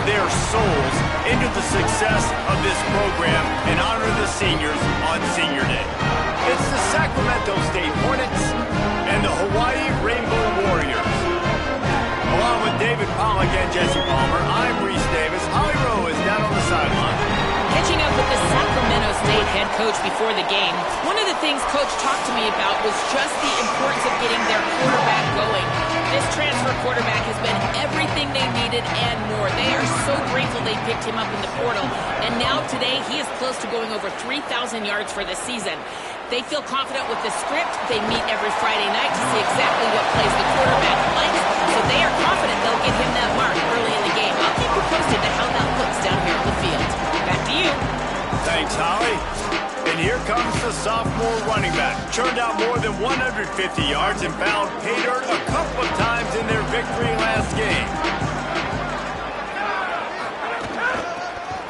their souls into the success of this program and honor the seniors on Senior Day. It's the Sacramento State Hornets and the Hawaii Rainbow Warriors. Along with David Pollack and Jesse Palmer, I'm Reese Davis. Holly Rowe is down on the sideline. Catching up with the Sacramento State head coach before the game, one of the things Coach talked to me about was just the importance of getting their quarterback going. This transfer quarterback has been everything they needed and more. They are so grateful they picked him up in the portal. And now today, he is close to going over 3,000 yards for the season. They feel confident with the script. They meet every Friday night to see exactly what plays the quarterback likes. So they are confident they'll get him that mark early in the game. I'll keep you posted to how that looks down here on the field. Back to you. Thanks, Holly. And here comes the sophomore running back. Churned out more than 150 yards and found pay dirt a couple of times in their victory last game.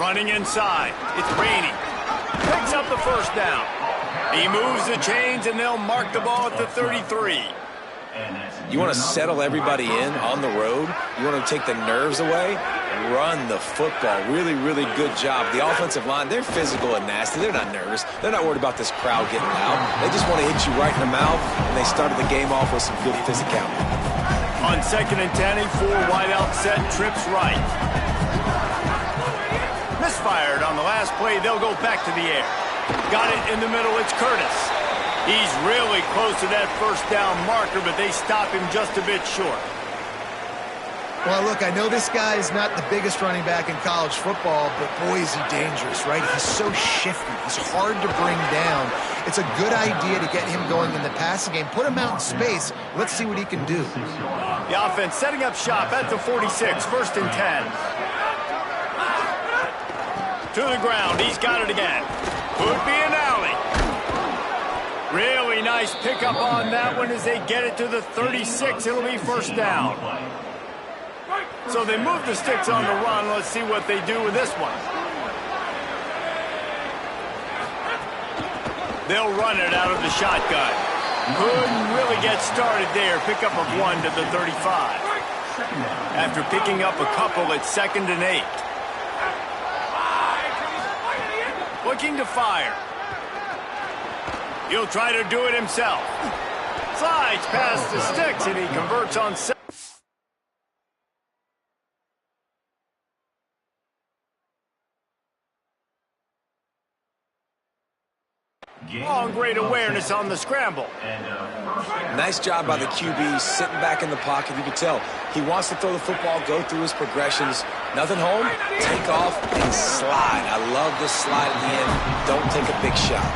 Running inside. It's raining. Picks up the first down. He moves the chains, and they'll mark the ball at the 33. You want to settle everybody in on the road? You want to take the nerves away? Run the football. Really, really good job. The offensive line, they're physical and nasty. They're not nervous. They're not worried about this crowd getting loud. They just want to hit you right in the mouth, and they started the game off with some good physicality. On 2nd and 10, a full wideout set, trips right. Misfired on the last play. They'll go back to the air. Got it in the middle. It's Curtis. He's really close to that first down marker, but they stop him just a bit short. Well, look, I know this guy is not the biggest running back in college football, but boy, is he dangerous, right? He's so shifty. He's hard to bring down. It's a good idea to get him going in the passing game. Put him out in space. Let's see what he can do. The offense setting up shop at the 46, 1st and 10. To the ground. He's got it again. Could be an alley. Really nice pickup on that one as they get it to the 36. It'll be first down. So they move the sticks on the run. Let's see what they do with this one. They'll run it out of the shotgun. Couldn't really get started there. Pickup of 1 to the 35. After picking up a couple, it's 2nd and 8. Looking to fire. He'll try to do it himself. Slides past the sticks, and he converts on 7. Oh, great awareness on the scramble. Nice job by the QB, sitting back in the pocket. You can tell he wants to throw the football, go through his progressions. Nothing home, take off, and slide. I love this slide at the end. Don't take a big shot.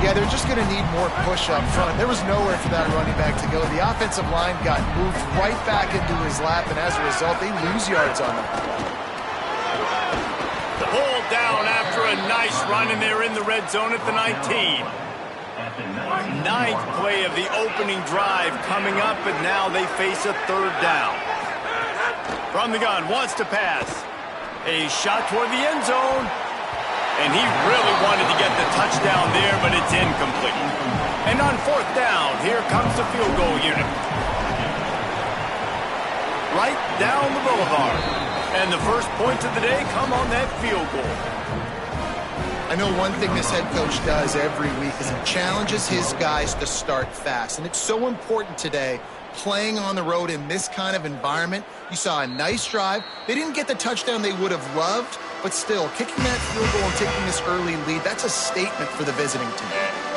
Yeah, they're just going to need more push up front. There was nowhere for that running back to go. The offensive line got moved right back into his lap, and as a result, they lose yards on them. Pulled down after a nice run, and they're in the red zone at the 19. 9th play of the opening drive coming up, and now they face a 3rd down. From the gun, wants to pass. A shot toward the end zone. And he really wanted to get the touchdown there, but it's incomplete. And on 4th down, here comes the field goal unit. Right down the boulevard. And the first points of the day come on that field goal. I know one thing this head coach does every week is he challenges his guys to start fast. And it's so important today, playing on the road in this kind of environment. You saw a nice drive. They didn't get the touchdown they would have loved, but still, kicking that field goal and taking this early lead, that's a statement for the visiting team.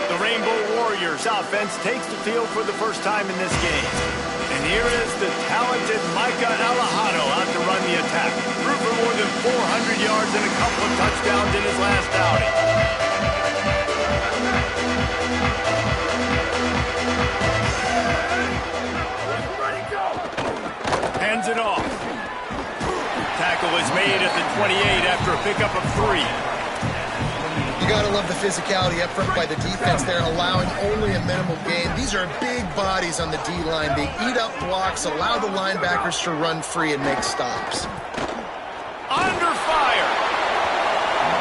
The Rainbow Warriors offense takes the field for the first time in this game. And here is the talented Micah Alejado out to run the attack. Threw for more than 400 yards and a couple of touchdowns in his last outing. Hands it off. Tackle is made at the 28 after a pickup of 3. You got to love the physicality up front by the defense there, allowing only a minimal gain. These are big bodies on the D-line. They eat up blocks, allow the linebackers to run free and make stops. Under fire.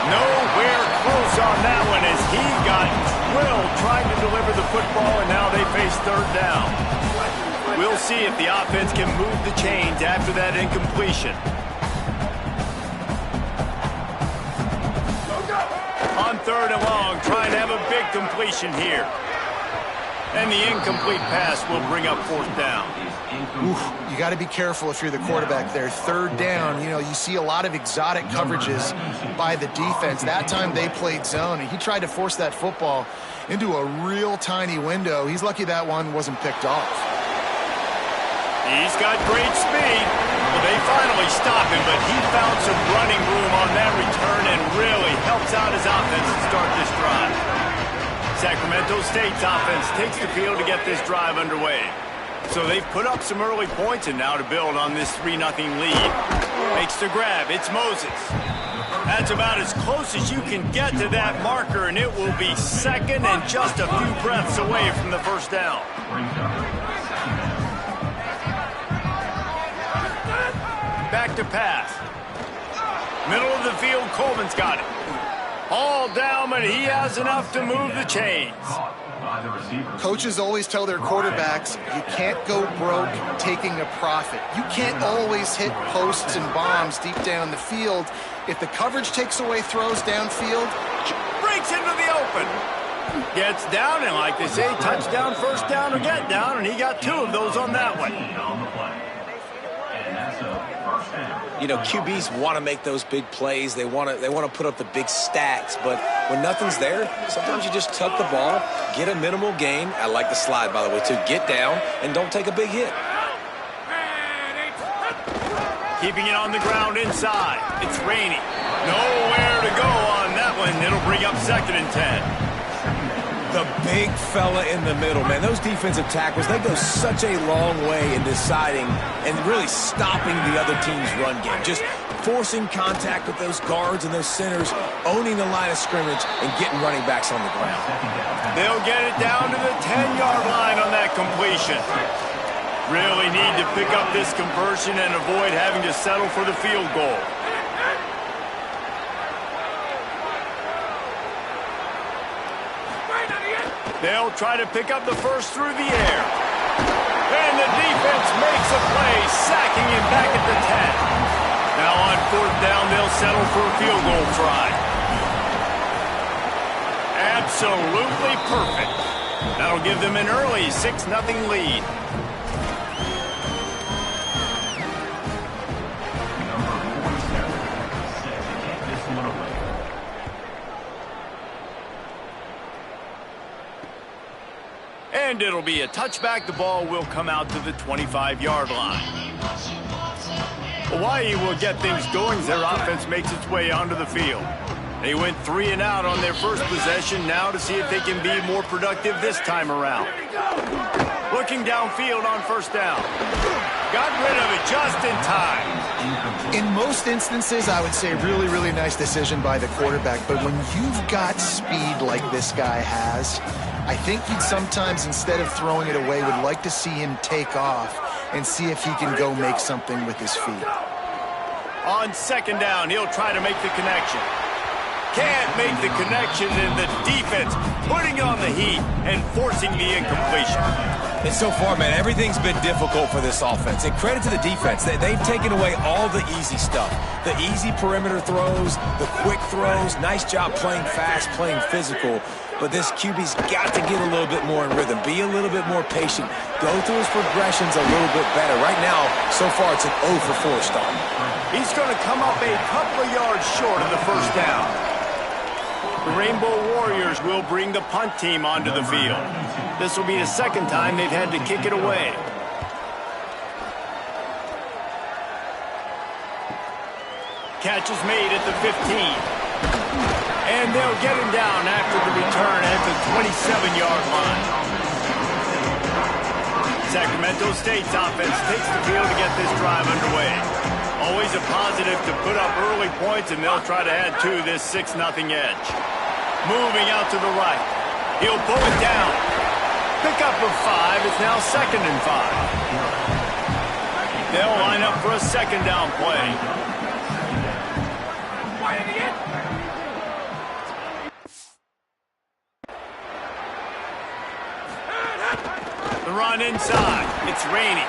Nowhere close on that one as he got drilled trying to deliver the football, and now they face 3rd down. We'll see if the offense can move the chains after that incompletion. 3rd and long, trying to have a big completion here. And the incomplete pass will bring up 4th down. Oof, you got to be careful if you're the quarterback there. 3rd down, you see a lot of exotic coverages by the defense. That time they played zone, and he tried to force that football into a real tiny window. He's lucky that one wasn't picked off. He's got great speed. Well, they finally stop him, but he found some running room on that return and really helps out his offense to start this drive. Sacramento State's offense takes the field to get this drive underway. So they've put up some early points, and now to build on this 3-0 lead. Makes the grab. It's Moses. That's about as close as you can get to that marker, and it will be 2nd and just a few breaths away from the 1st down. Back to pass. Middle of the field, Coleman's got it. All down, but he has enough to move the chains. Coaches always tell their quarterbacks, you can't go broke taking a profit. You can't always hit posts and bombs deep down the field. If the coverage takes away throws downfield, breaks into the open. Gets down, and like they say, touchdown, 1st down, or get down, and he got 2 of those on that one. QBs want to make those big plays. They want to put up the big stats, but when nothing's there, sometimes you just tuck the ball, get a minimal gain. I like the slide, by the way, too. Get down and don't take a big hit. Keeping it on the ground inside. It's Rainey. Nowhere to go on that one. It'll bring up 2nd and 10. The big fella in the middle, man. Those defensive tackles, they go such a long way in deciding and really stopping the other team's run game. Just forcing contact with those guards and those centers, owning the line of scrimmage, and getting running backs on the ground. They'll get it down to the 10-yard line on that completion. Really need to pick up this conversion and avoid having to settle for the field goal. They'll try to pick up the 1st through the air. And the defense makes a play, sacking him back at the 10. Now on 4th down, they'll settle for a field goal try. Absolutely perfect. That'll give them an early 6-0 lead. And it'll be a touchback. The ball will come out to the 25-yard line. Hawaii will get things going as their offense makes its way onto the field. They went 3 and out on their first possession, now to see if they can be more productive this time around. Looking downfield on 1st down. Got rid of it just in time. In most instances, I would say really, really nice decision by the quarterback. But when you've got speed like this guy has, I think you'd sometimes, instead of throwing it away, would like to see him take off and see if he can go make something with his feet. On 2nd down, he'll try to make the connection. Can't make the connection, and the defense putting on the heat and forcing the incompletion. And so far, man, everything's been difficult for this offense. And credit to the defense. They've taken away all the easy stuff. The easy perimeter throws, the quick throws. Nice job playing fast, playing physical. But this QB's got to get a little bit more in rhythm. Be a little bit more patient. Go through his progressions a little bit better. Right now, so far, it's an 0 for 4 start. He's going to come up a couple of yards short of the 1st down. The Rainbow Warriors will bring the punt team onto the field. This will be the 2nd time they've had to kick it away. Catch is made at the 15. And they'll get him down after the return at the 27-yard line. Sacramento State's offense takes the field to get this drive underway. Always a positive to put up early points, and they'll try to add to this 6-0 edge. Moving out to the right. He'll pull it down. Pickup of 5. It's now 2nd and 5. They'll line up for a 2nd down play. The run inside. It's Rainey.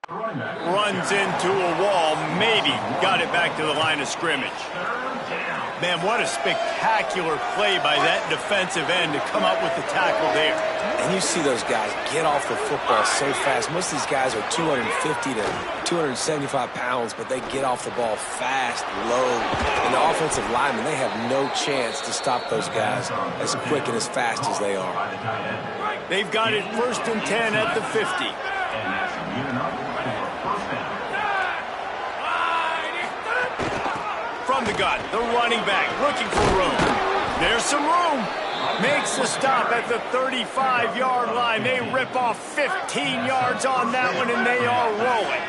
Runs into a wall, maybe got it back to the line of scrimmage. Man, what a spectacular play by that defensive end to come up with the tackle there. And you see those guys get off the football so fast. Most of these guys are 250 to 275 pounds, but they get off the ball fast, low. And the offensive linemen, they have no chance to stop those guys as quick and as fast as they are. They've got it 1st and 10 at the 50. From the gun, the running back looking for room. There's some room. Makes the stop at the 35-yard line. They rip off 15 yards on that one, and they are rolling.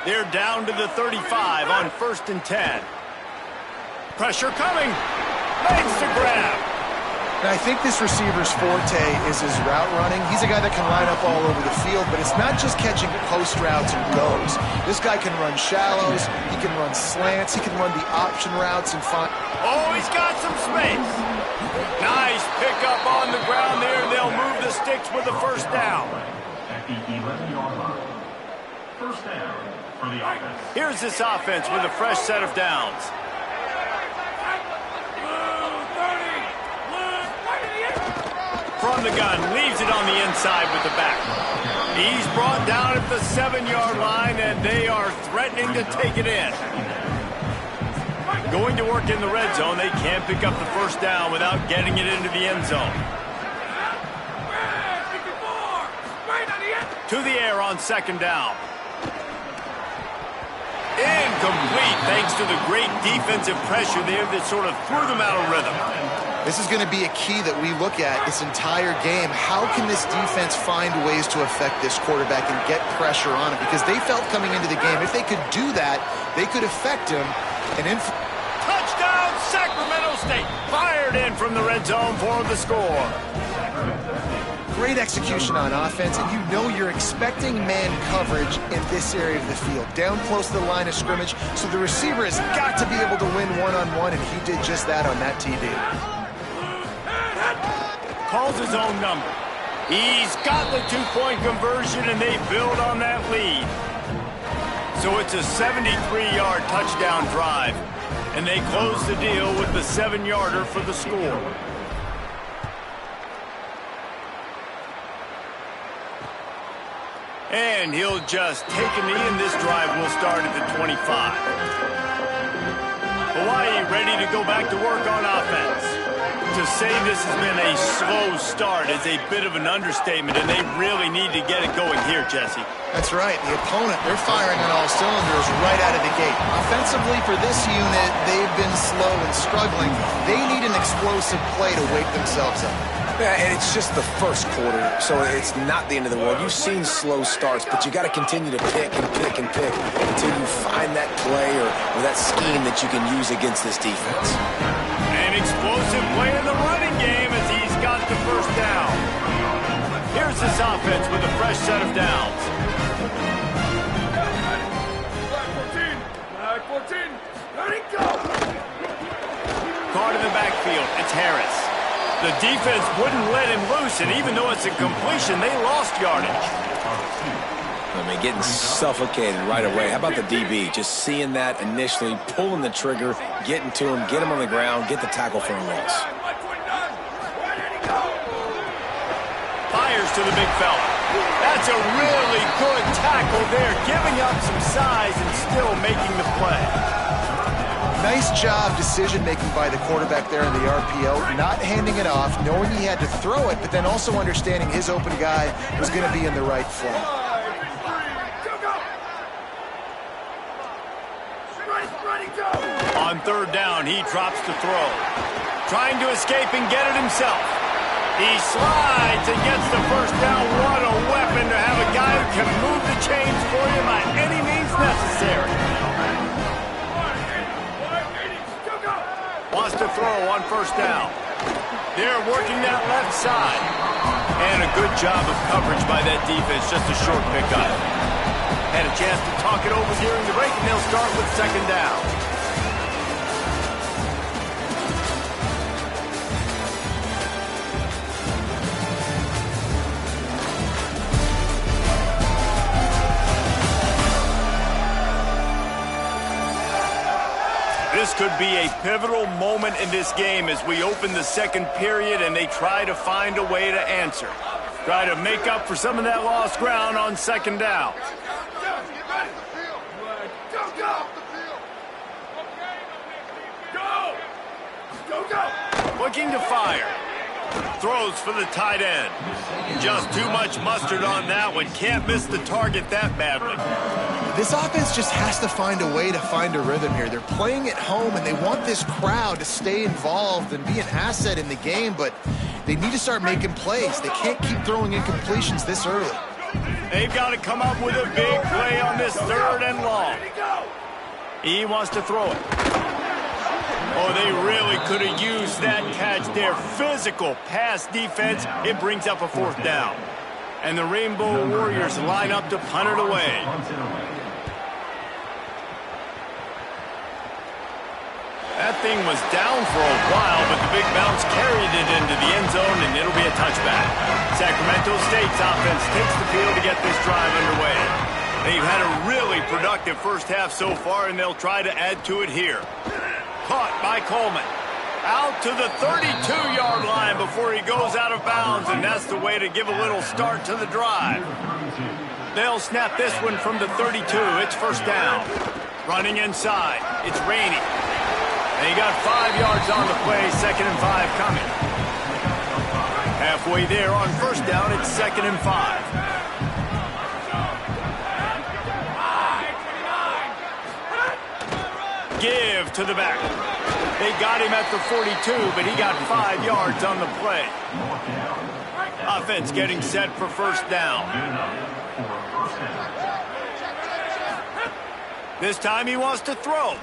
They're down to the 35 on 1st and 10. Pressure coming. Legs to grab. And I think this receiver's forte is his route running. He's a guy that can line up all over the field, but it's not just catching post routes and goes. This guy can run shallows, he can run slants, he can run the option routes and find... Oh, he's got some space. Nice pickup on the ground there. They'll move the sticks with the 1st down. At the 11-yard line. 1st down for the offense. Here's this offense with a fresh set of downs. From the gun, leaves it on the inside with the back. He's brought down at the 7-yard line, and they are threatening to take it in. Going to work in the red zone. They can't pick up the 1st down without getting it into the end zone. To the air on 2nd down. Incomplete, thanks to the great defensive pressure there that sort of threw them out of rhythm. This is going to be a key that we look at this entire game. How can this defense find ways to affect this quarterback and get pressure on him? Because they felt coming into the game, if they could do that, they could affect him. Touchdown, Sacramento State! Fired in from the red zone for the score. Great execution on offense, and you know you're expecting man coverage in this area of the field, down close to the line of scrimmage, so the receiver has got to be able to win one-on-one, and he did just that on that TD. Calls his own number. He's got the 2-point conversion, and they build on that lead. So it's a 73-yard touchdown drive, and they close the deal with the 7-yarder for the score. And he'll just take a knee, and this drive will start at the 25. Hawaii ready to go back to work on offense. To say this has been a slow start is a bit of an understatement, and they really need to get it going here, Jesse. That's right. The opponent, they're firing on all cylinders right out of the gate. Offensively, for this unit, they've been slow and struggling. They need an explosive play to wake themselves up. Yeah, and it's just the 1st quarter, so it's not the end of the world. You've seen slow starts, but you got to continue to pick and pick and pick until you find that play or that scheme that you can use against this defense. An explosive play in the running game as he's got the 1st down. Here's this offense with a fresh set of downs. Flag 14, ready, go! Caught in the backfield, it's Harris. The defense wouldn't let him loose, and even though it's a completion, they lost yardage. I mean, getting suffocated right away. How about the DB? Just seeing that initially, pulling the trigger, getting to him, get him on the ground, get the tackle for a loss. Fires to the big fella. That's a really good tackle there, giving up some size and still making the play. Nice job decision-making by the quarterback there in the RPO, not handing it off, knowing he had to throw it, but then also understanding his open guy was going to be in the right flat. On 3rd down, he drops the throw. Trying to escape and get it himself. He slides and gets the 1st down. What a weapon to have a guy who can move the chains for you by any means necessary. Wants to throw on 1st down. They're working that left side. And a good job of coverage by that defense. Just a short pickup. Had a chance to talk it over during the break, and they'll start with 2nd down. could be a pivotal moment in this game as we open the second period and they try to find a way to answer. Try to make up for some of that lost ground on second down. Looking to fire. Throws for the tight end. Just too much mustard on that one. Can't miss the target that badly. This offense just has to find a way to find a rhythm here. They're playing at home, and they want this crowd to stay involved and be an asset in the game, but they need to start making plays. They can't keep throwing incompletions this early. They've got to come up with a big play on this third and long. He wants to throw it. Oh, they really could have used that catch there. Physical pass defense. It brings up a fourth down. And the Rainbow Warriors line up to punt it away. That thing was down for a while, but the big bounce carried it into the end zone, and it'll be a touchback. Sacramento State's offense takes the field to get this drive underway. They've had a really productive first half so far, and they'll try to add to it here. Caught by Coleman. Out to the 32-yard line before he goes out of bounds, and that's the way to give a little start to the drive. They'll snap this one from the 32. It's first down. Running inside. It's Rainey. And he got 5 yards on the play. 2nd and 5 coming. Halfway there on first down, it's 2nd and 5. Give to the back. They got him at the 42, but he got 5 yards on the play. Offense getting set for first down. This time he wants to throw.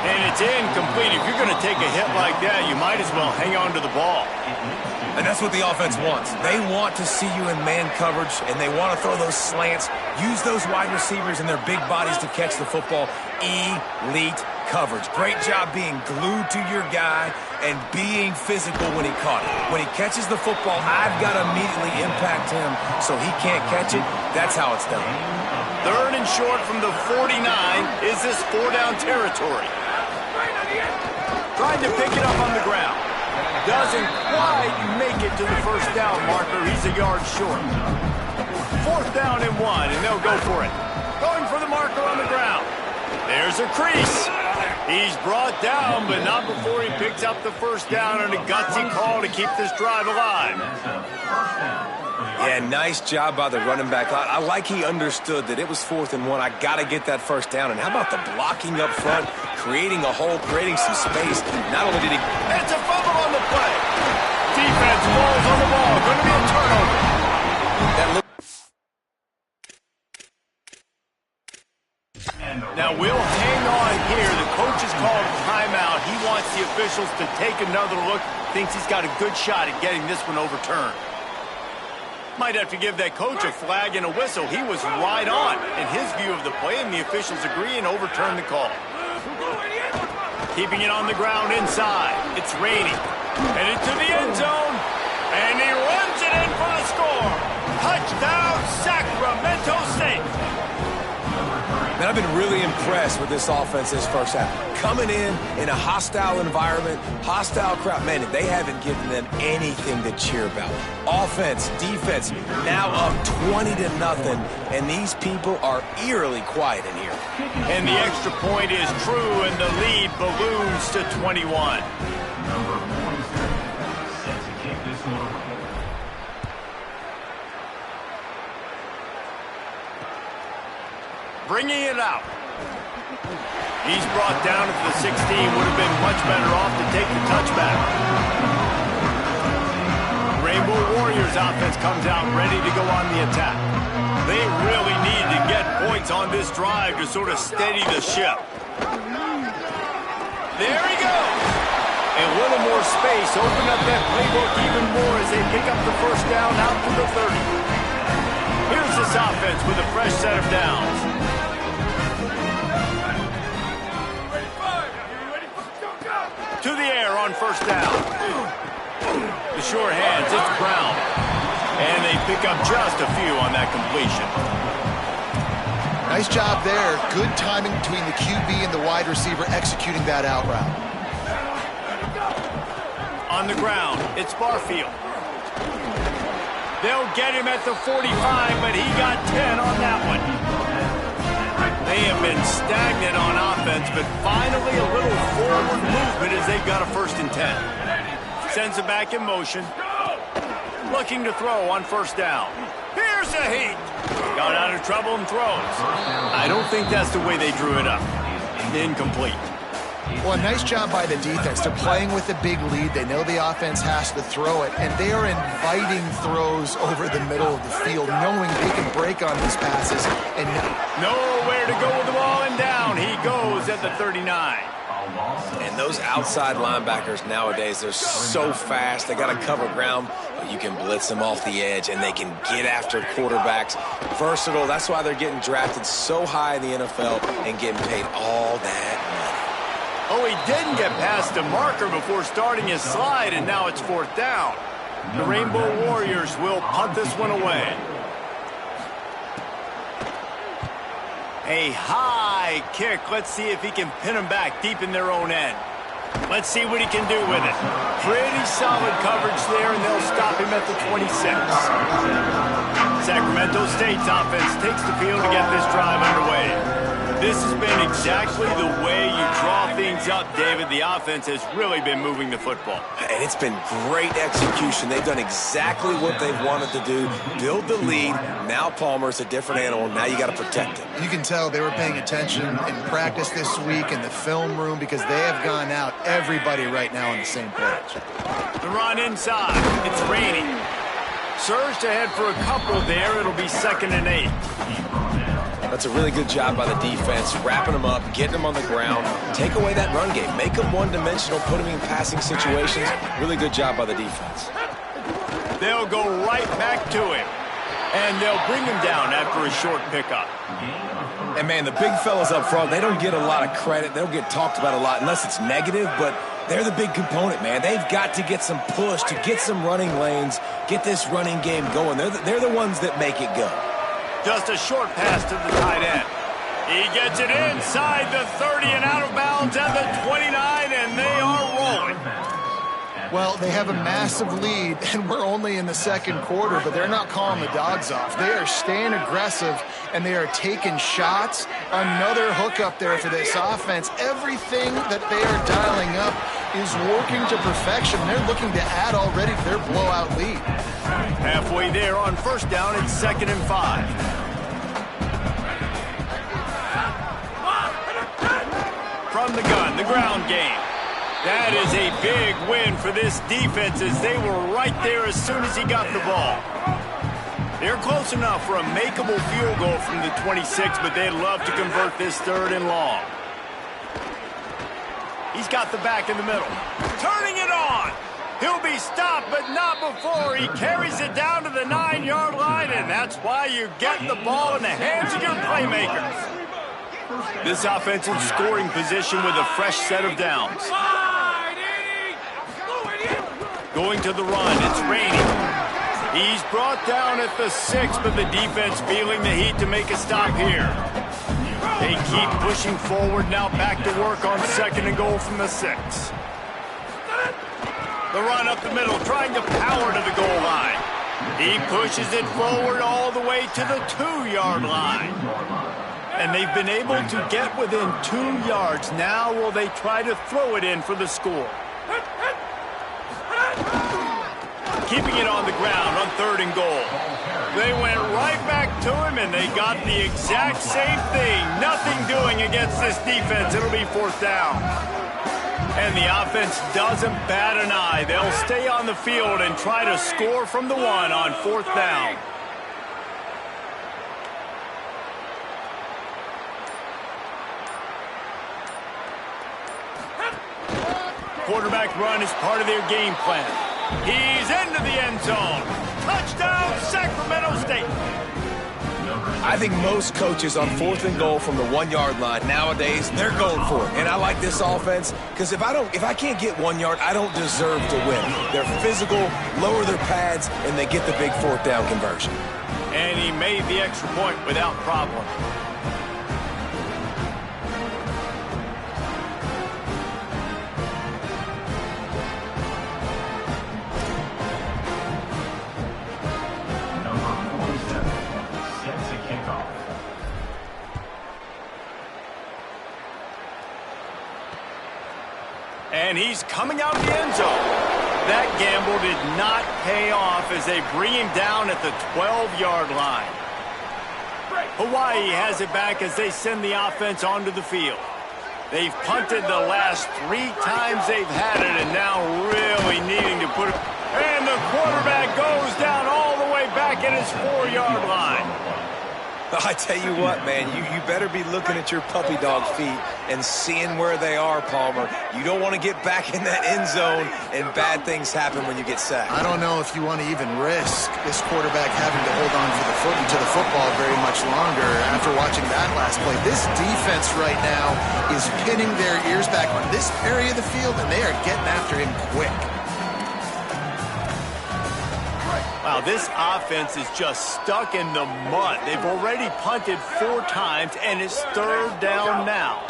And it's incomplete. If you're going to take a hit like that, you might as well hang on to the ball. And that's what the offense wants. They want to see you in man coverage, and they want to throw those slants, use those wide receivers and their big bodies to catch the football. Elite coverage. Great job being glued to your guy and being physical when he caught it. When he catches the football, I've got to immediately impact him so he can't catch it. That's how it's done. 3rd and short from the 49. Is this 4-down territory? Trying to pick it up on the ground. Doesn't quite make it to the first down marker. He's a yard short. 4th down and 1, and they'll go for it. Going for the marker on the ground. There's a crease. He's brought down, but not before he picks up the first down on a gutsy call to keep this drive alive. Yeah, nice job by the running back. I like he understood that it was 4th and 1. I got to get that first down. And how about the blocking up front, creating a hole, creating some space. Not only did he... It's a fumble on the play. Defense falls on the ball. Going to be a turnover. Now we'll hang on here. The coach has called timeout. He wants the officials to take another look. Thinks he's got a good shot at getting this one overturned. Might have to give that coach a flag and a whistle. He was right on in his view of the play, and the officials agree and overturn the call. Keeping it on the ground inside. It's Rainey. Headed to the end zone, and he runs it in for the score. Touchdown, Sacramento State. Man, I've been really impressed with this offense this first half. Coming in a hostile environment, hostile crowd. Man, they haven't given them anything to cheer about. Offense, defense, now up 20-0, and these people are eerily quiet in here. And the extra point is true, and the lead balloons to 21. Number 46 set to kick this one away. Bringing it out. He's brought down at the 16. Would have been much better off to take the touchback. Rainbow Warriors offense comes out ready to go on the attack. They really need to get points on this drive to sort of steady the ship. There he goes. A little more space. Open up that playbook even more as they pick up the first down out to the 30. Here's this offense with a fresh set of downs. To the air on first down. The sure hands, it's Brown. And they pick up just a few on that completion. Nice job there. Good timing between the QB and the wide receiver executing that out route. On the ground, it's Barfield. They'll get him at the 45, but he got 10 on that one. They have been stagnant on offense, but finally a little forward movement as they've got a 1st and 10. Sends it back in motion. Looking to throw on 1st down. Here's a heat. Got out of trouble and throws. I don't think that's the way they drew it up. Incomplete. Well, nice job by the defense. They're playing with a big lead. They know the offense has to throw it, and they are inviting throws over the middle of the field, knowing they can break on these passes. And nowhere to go with the ball, and down he goes at the 39. And those outside linebackers nowadays, they're so fast. They got to cover ground, but you can blitz them off the edge, and they can get after quarterbacks. Versatile. That's why they're getting drafted so high in the NFL and getting paid all that money. Oh, he didn't get past the marker before starting his slide, and now it's 4th down. The Rainbow Warriors will punt this one away. A high kick. Let's see if he can pin them back deep in their own end. Let's see what he can do with it. Pretty solid coverage there, and they'll stop him at the 26. Sacramento State's offense takes the field to get this drive underway. This has been exactly the way you draw things up, David. The offense has really been moving the football. And it's been great execution. They've done exactly what they've wanted to do. Build the lead. Now Palmer's a different animal. Now you got to protect him. You can tell they were paying attention in practice this week in the film room because they have gone out, everybody right now on the same page. The run inside. It's raining. Surged ahead for a couple there. It'll be 2nd and 8. That's a really good job by the defense, wrapping them up, getting them on the ground. Take away that run game. Make them one-dimensional, put them in passing situations. Really good job by the defense. They'll go right back to him, and they'll bring him down after a short pickup. And, man, the big fellas up front, they don't get a lot of credit. They don't get talked about a lot unless it's negative, but they're the big component, man. They've got to get some push, to get some running lanes, get this running game going. They're the ones that make it go. Just a short pass to the tight end. He gets it inside the 30 and out of bounds at the 29, and they are rolling. Well, they have a massive lead, and we're only in the 2nd quarter, but they're not calling the dogs off. They are staying aggressive, and they are taking shots. Another hook up there for this offense. Everything that they are dialing up is working to perfection. They're looking to add already to their blowout lead. Halfway there on 1st down, it's 2nd and 5. From the gun, the ground game. That is a big win for this defense as they were right there as soon as he got the ball. They're close enough for a makeable field goal from the 26, but they'd love to convert this 3rd and long. He's got the back in the middle. Turning it on. He'll be stopped, but not before. He carries it down to the 9-yard line, and that's why you get the ball in the hands of your playmakers. This offensive scoring position with a fresh set of downs. Going to the run, it's raining. He's brought down at the 6, but the defense feeling the heat to make a stop here. They keep pushing forward, now back to work on 2nd and goal from the 6. The run up the middle, trying to power to the goal line. He pushes it forward all the way to the 2-yard line. And they've been able to get within 2 yards. Now will they try to throw it in for the score? Keeping it on the ground on 3rd and goal. They went right back to him, and they got the exact same thing. Nothing doing against this defense. It'll be 4th down. And the offense doesn't bat an eye. They'll stay on the field and try to score from the 1 on 4th down. Quarterback run is part of their game plan. He's into the end zone. Touchdown, Sacramento State. I think most coaches on 4th and goal from the 1-yard line nowadays, they're going for it. And I like this offense because if I can't get 1 yard, I don't deserve to win. They're physical, lower their pads, and they get the big 4th down conversion. And he made the extra point without problem. And he's coming out of the end zone. That gamble did not pay off as they bring him down at the 12-yard line. Hawaii has it back as they send the offense onto the field. They've punted the last 3 times they've had it, and now really needing to put it. And the quarterback goes down all the way back at his 4-yard line. I tell you what, man, you better be looking at your puppy dog feet and seeing where they are, Palmer. You don't want to get back in that end zone and bad things happen when you get sacked. I don't know if you want to even risk this quarterback having to hold on to the football very much longer after watching that last play. This defense right now is pinning their ears back on this area of the field, and they are getting after him quick. Wow, this offense is just stuck in the mud. They've already punted 4 times, and it's 3rd down now.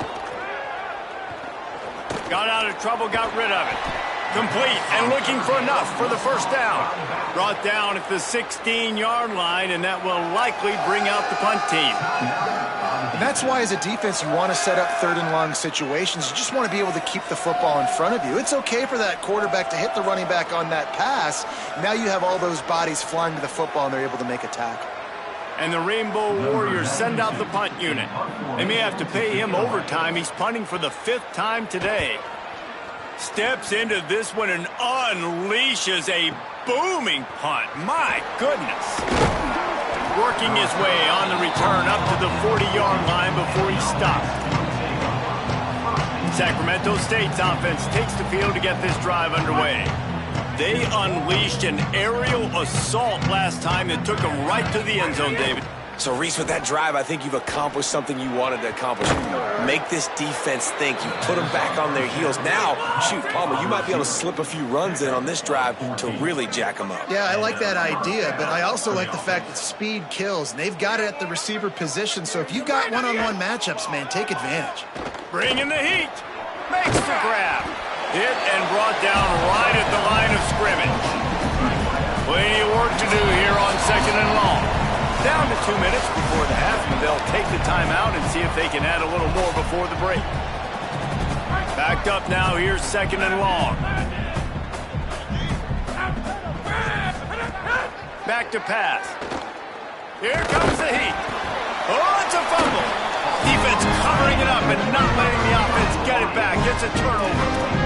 Got out of trouble, got rid of it. Complete and looking for enough for the 1st down. Brought down at the 16-yard line, and that will likely bring out the punt team. And that's why, as a defense, you want to set up 3rd and long situations. You just want to be able to keep the football in front of you. It's okay for that quarterback to hit the running back on that pass. Now you have all those bodies flying to the football, and they're able to make a tackle. And the Rainbow Warriors send out the punt unit. They may have to pay him overtime. He's punting for the 5th time today. Steps into this one and unleashes a booming punt. My goodness. Working his way on the return up to the 40-yard line before he stopped. Sacramento State's offense takes the field to get this drive underway. They unleashed an aerial assault last time that took them right to the end zone, David. So, Reese, with that drive, I think you've accomplished something you wanted to accomplish. Make this defense think. You put them back on their heels. Now, shoot, Palmer, you might be able to slip a few runs in on this drive to really jack them up. Yeah, I like that idea, but I also like the fact that speed kills. And they've got it at the receiver position, so if you've got one-on-one matchups, man, take advantage. Bringing the heat. Makes the grab. Hit and brought down right at the line of scrimmage. Plenty of work to do here on 2nd and long. Down to 2 minutes before the half, and they'll take the timeout and see if they can add a little more before the break. Backed up now, here's 2nd and long. Back to pass. Here comes the heat. Oh, it's a fumble. Defense covering it up and not letting the offense get it back. It's a turnover.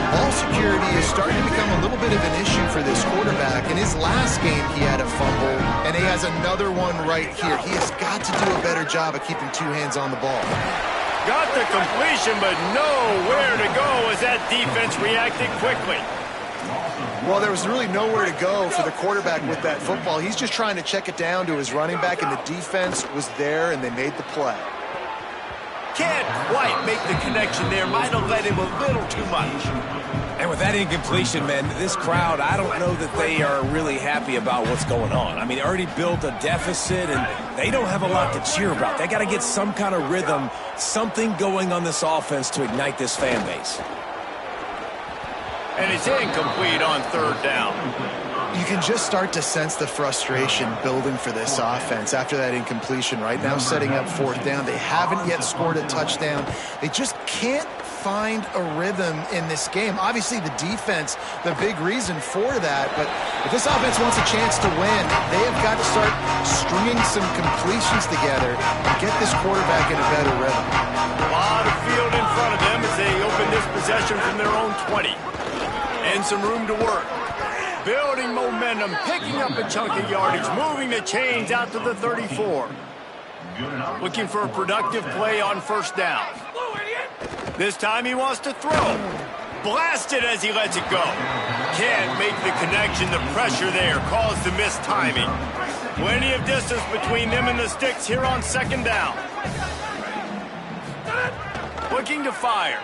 Ball security is starting to become a little bit of an issue for this quarterback. In his last game, he had a fumble, and he has another one right here. He has got to do a better job of keeping 2 hands on the ball. Got the completion, but nowhere to go as that defense reacted quickly. Well, there was really nowhere to go for the quarterback with that football. He's just trying to check it down to his running back, and the defense was there, and they made the play. Can't quite make the connection there. Might have let him a little too much. And with that incompletion, man, this crowd, I don't know that they are really happy about what's going on. I mean, they already built a deficit, and they don't have a lot to cheer about. They got to get some kind of rhythm, something going on this offense to ignite this fan base. And it's incomplete on 3rd down. You can just start to sense the frustration building for this offense after that incompletion. Right now, setting up 4th down. They haven't yet scored a touchdown. They just can't find a rhythm in this game. Obviously, the defense, the big reason for that. But if this offense wants a chance to win, they have got to start stringing some completions together and get this quarterback in a better rhythm. A lot of field in front of them as they open this possession from their own 20. And some room to work. Building momentum, picking up a chunk of yardage, moving the chains out to the 34. Looking for a productive play on 1st down. This time he wants to throw. Blasted as he lets it go. Can't make the connection. The pressure there caused the missed timing. Plenty of distance between them and the sticks here on 2nd down. Looking to fire.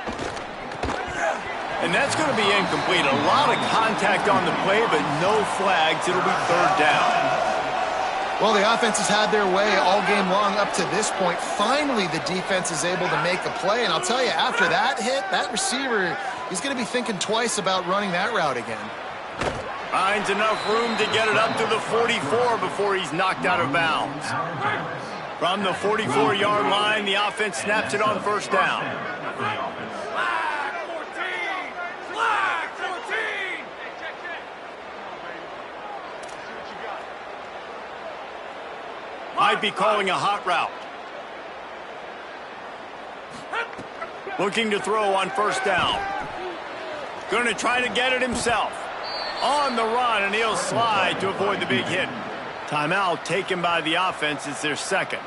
And that's going to be incomplete. A lot of contact on the play, but no flags. It'll be 3rd down. Well, the offense has had their way all game long up to this point. Finally, the defense is able to make a play. And I'll tell you, after that hit, that receiver, he's going to be thinking twice about running that route again. Finds enough room to get it up to the 44 before he's knocked out of bounds. From the 44-yard line, the offense snaps it on 1st down. might be calling a hot route. Looking to throw on first down. Going to try to get it himself. On the run, and he'll slide to avoid the big hit. Timeout taken by the offense. It's their second.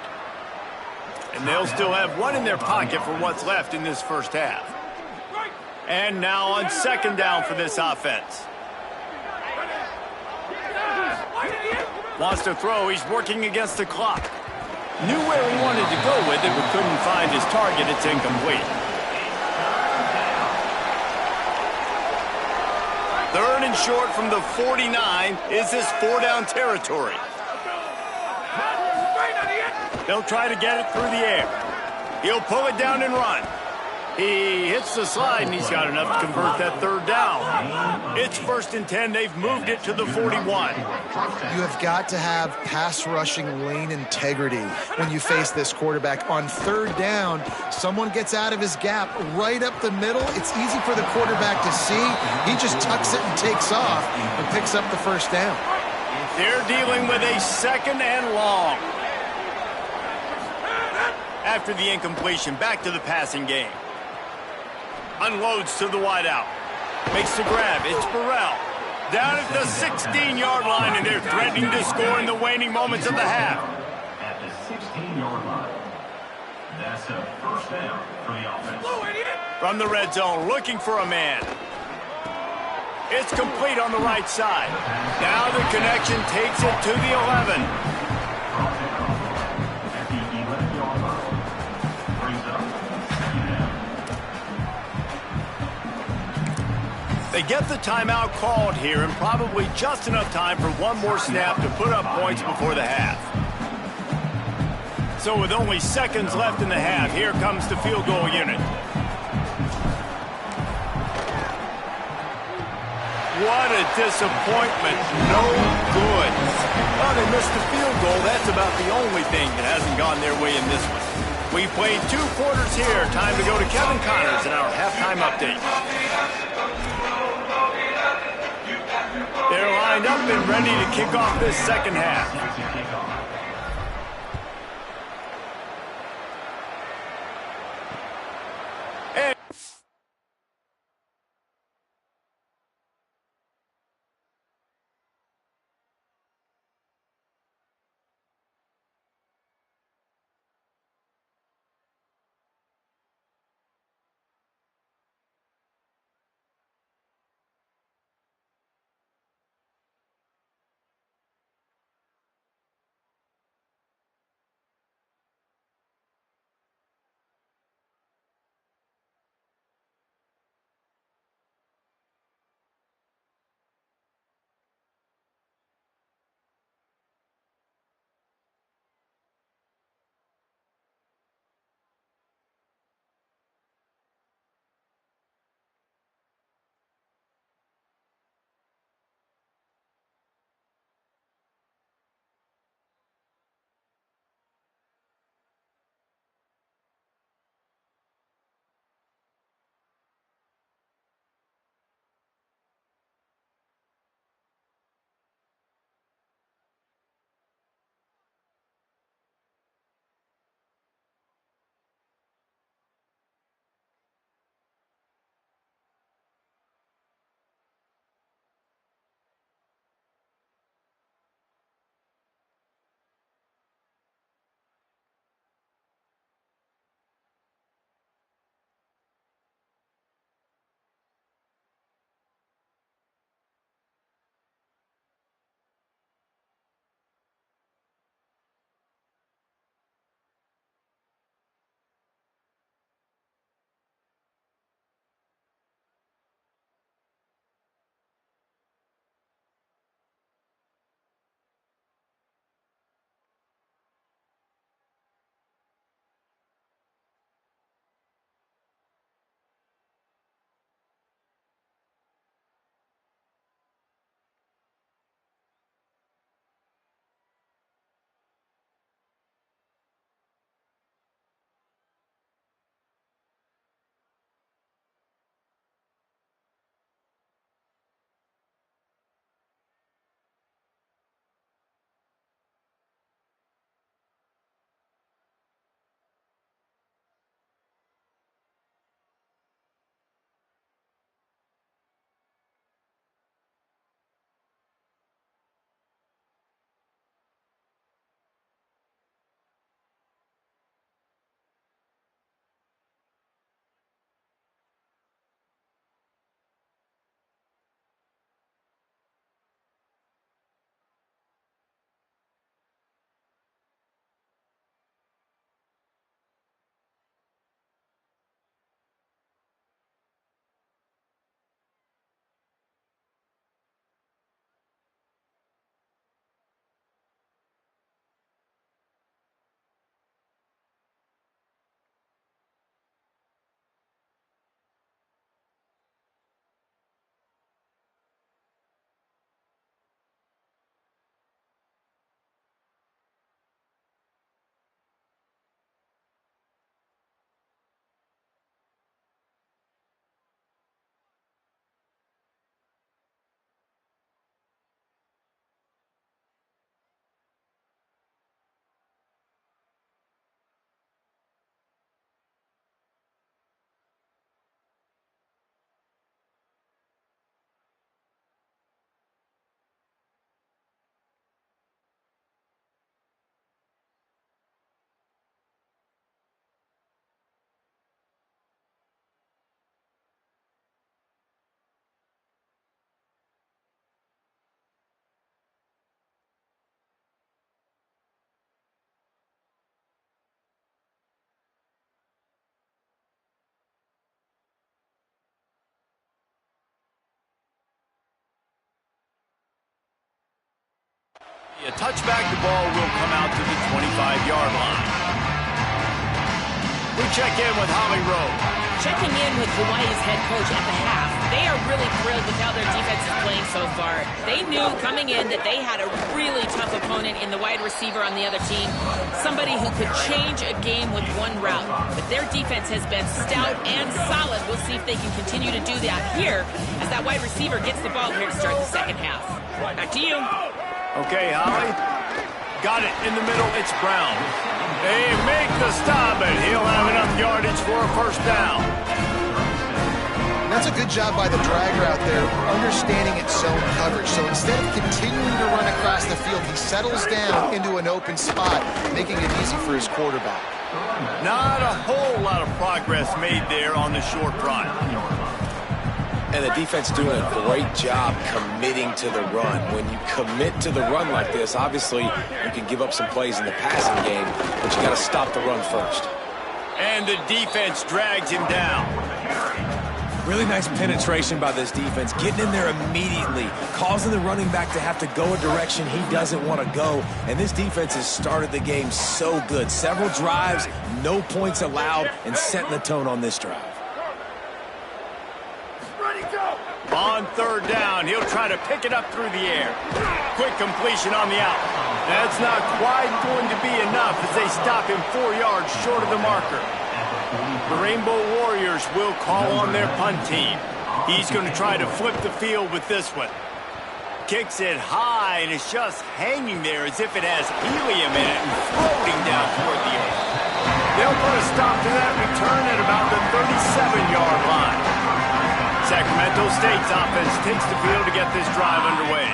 And they'll still have one in their pocket for what's left in this first half. And now on second down for this offense. Wants to throw. He's working against the clock. Knew where he wanted to go with it, but couldn't find his target. It's incomplete. Third and short from the 49. Is this 4-down territory? They'll try to get it through the air. He'll pull it down and run. He hits the slide, and he's got enough to convert that third down. It's 1st and 10. They've moved it to the 41. You have got to have pass rushing lane integrity when you face this quarterback. On third down, someone gets out of his gap right up the middle. It's easy for the quarterback to see. He just tucks it and takes off and picks up the first down. They're dealing with a second and long. After the incompletion, back to the passing game. Unloads to the wideout. Makes the grab. It's Burrell. Down at the 16-yard line, and they're threatening to score in the waning moments of the half. At the 16-yard line. That's a first down for the offense. From the red zone, looking for a man. It's complete on the right side. Now the connection takes it to the 11. At the 11-yard line. Brings up second down. They get the timeout called here, and probably just enough time for one more snap to put up points before the half. So with only seconds left in the half, here comes the field goal unit. What a disappointment. No good. Well, they missed the field goal. That's about the only thing that hasn't gone their way in this one. We played 2 quarters here. Time to go to Kevin Connors in our halftime update. They're lined up and ready to kick off this second half. A touchback, the ball will come out to the 25-yard line. We check in with Holly Rowe. Checking in with Hawaii's head coach at the half. They are really thrilled with how their defense is playing so far. They knew coming in that they had a really tough opponent in the wide receiver on the other team, somebody who could change a game with one route. But their defense has been stout and solid. We'll see if they can continue to do that here as that wide receiver gets the ball here to start the second half. Back to you. Okay, Holly. Got it in the middle. It's Brown. They make the stop, and he'll have enough yardage for a first down. That's a good job by the dragger out there, understanding its zone coverage. So instead of continuing to run across the field, he settles down into an open spot, making it easy for his quarterback. Not a whole lot of progress made there on the short run. And the defense doing a great job committing to the run. When you commit to the run like this, obviously you can give up some plays in the passing game, but you got to stop the run first. And the defense drags him down. Really nice penetration by this defense, getting in there immediately, causing the running back to have to go a direction he doesn't want to go. And this defense has started the game so good. Several drives, no points allowed, and setting the tone on this drive. On third down, he'll try to pick it up through the air. Quick completion on the out. That's not quite going to be enough as they stop him 4 yards short of the marker. The Rainbow Warriors will call on their punt team. He's going to try to flip the field with this one. Kicks it high, and it's just hanging there as if it has helium in it, floating down toward the air. They'll put a stop to that return at about the 37-yard line. Sacramento State's offense takes the field to get this drive underway.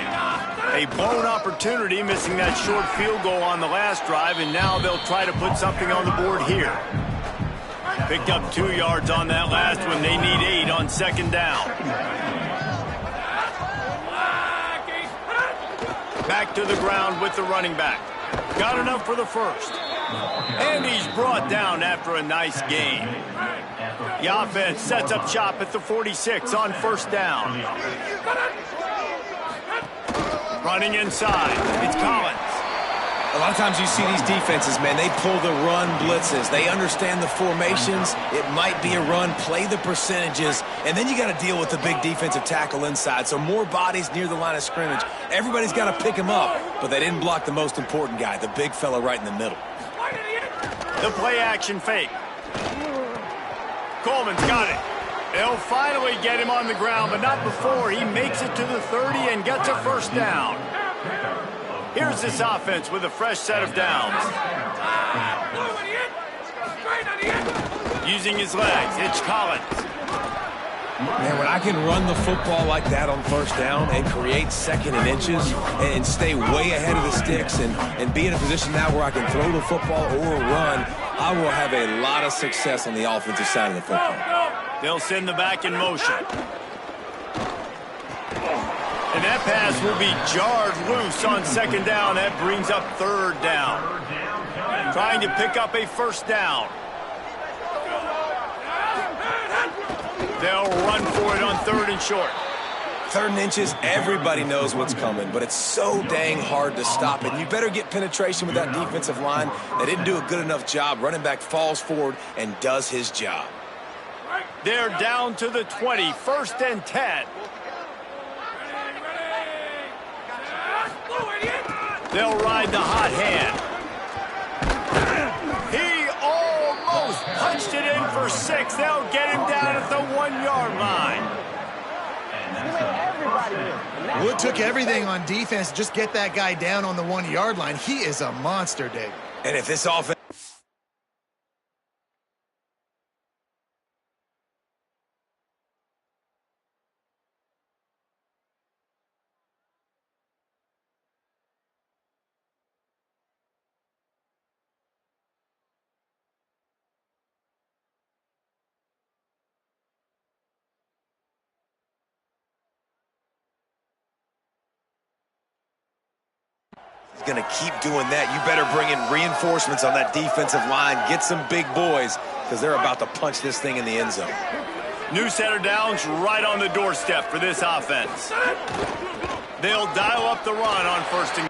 A blown opportunity, missing that short field goal on the last drive, and now they'll try to put something on the board here. Picked up 2 yards on that last one. They need 8 on second down. Back to the ground with the running back. Got enough for the first. And he's brought down after a nice gain. The offense sets up shop at the 46 on first down. Running inside. It's Collins. A lot of times you see these defenses, man, they pull the run blitzes. They understand the formations. It might be a run, play the percentages, and then you got to deal with the big defensive tackle inside. So more bodies near the line of scrimmage. Everybody's got to pick him up, but they didn't block the most important guy, the big fella right in the middle. The play action fake. Coleman's got it. They'll finally get him on the ground, but not before he makes it to the 30 and gets a first down. Here's this offense with a fresh set of downs. Using his legs, it's Collins. Man, when I can run the football like that on first down and create second and inches and stay way ahead of the sticks and be in a position now where I can throw the football or run, I will have a lot of success on the offensive side of the football. They'll send the back in motion. And that pass will be jarred loose on second down. That brings up third down. Trying to pick up a first down. They'll run for it on third and short. Third and inches, everybody knows what's coming, but it's so dang hard to stop it. You better get penetration with that defensive line. They didn't do a good enough job. Running back falls forward and does his job. They're down to the 20, first and 10. They'll ride the hot hand. He almost punched it in for 6. They'll get him down at the 1-yard line. Well, it took everything on defense to just get that guy down on the 1-yard line. He is a monster, Dave. And if this offense... going to keep doing that. You better bring in reinforcements on that defensive line. Get some big boys because they're about to punch this thing in the end zone. New set of downs right on the doorstep for this offense. They'll dial up the run on first and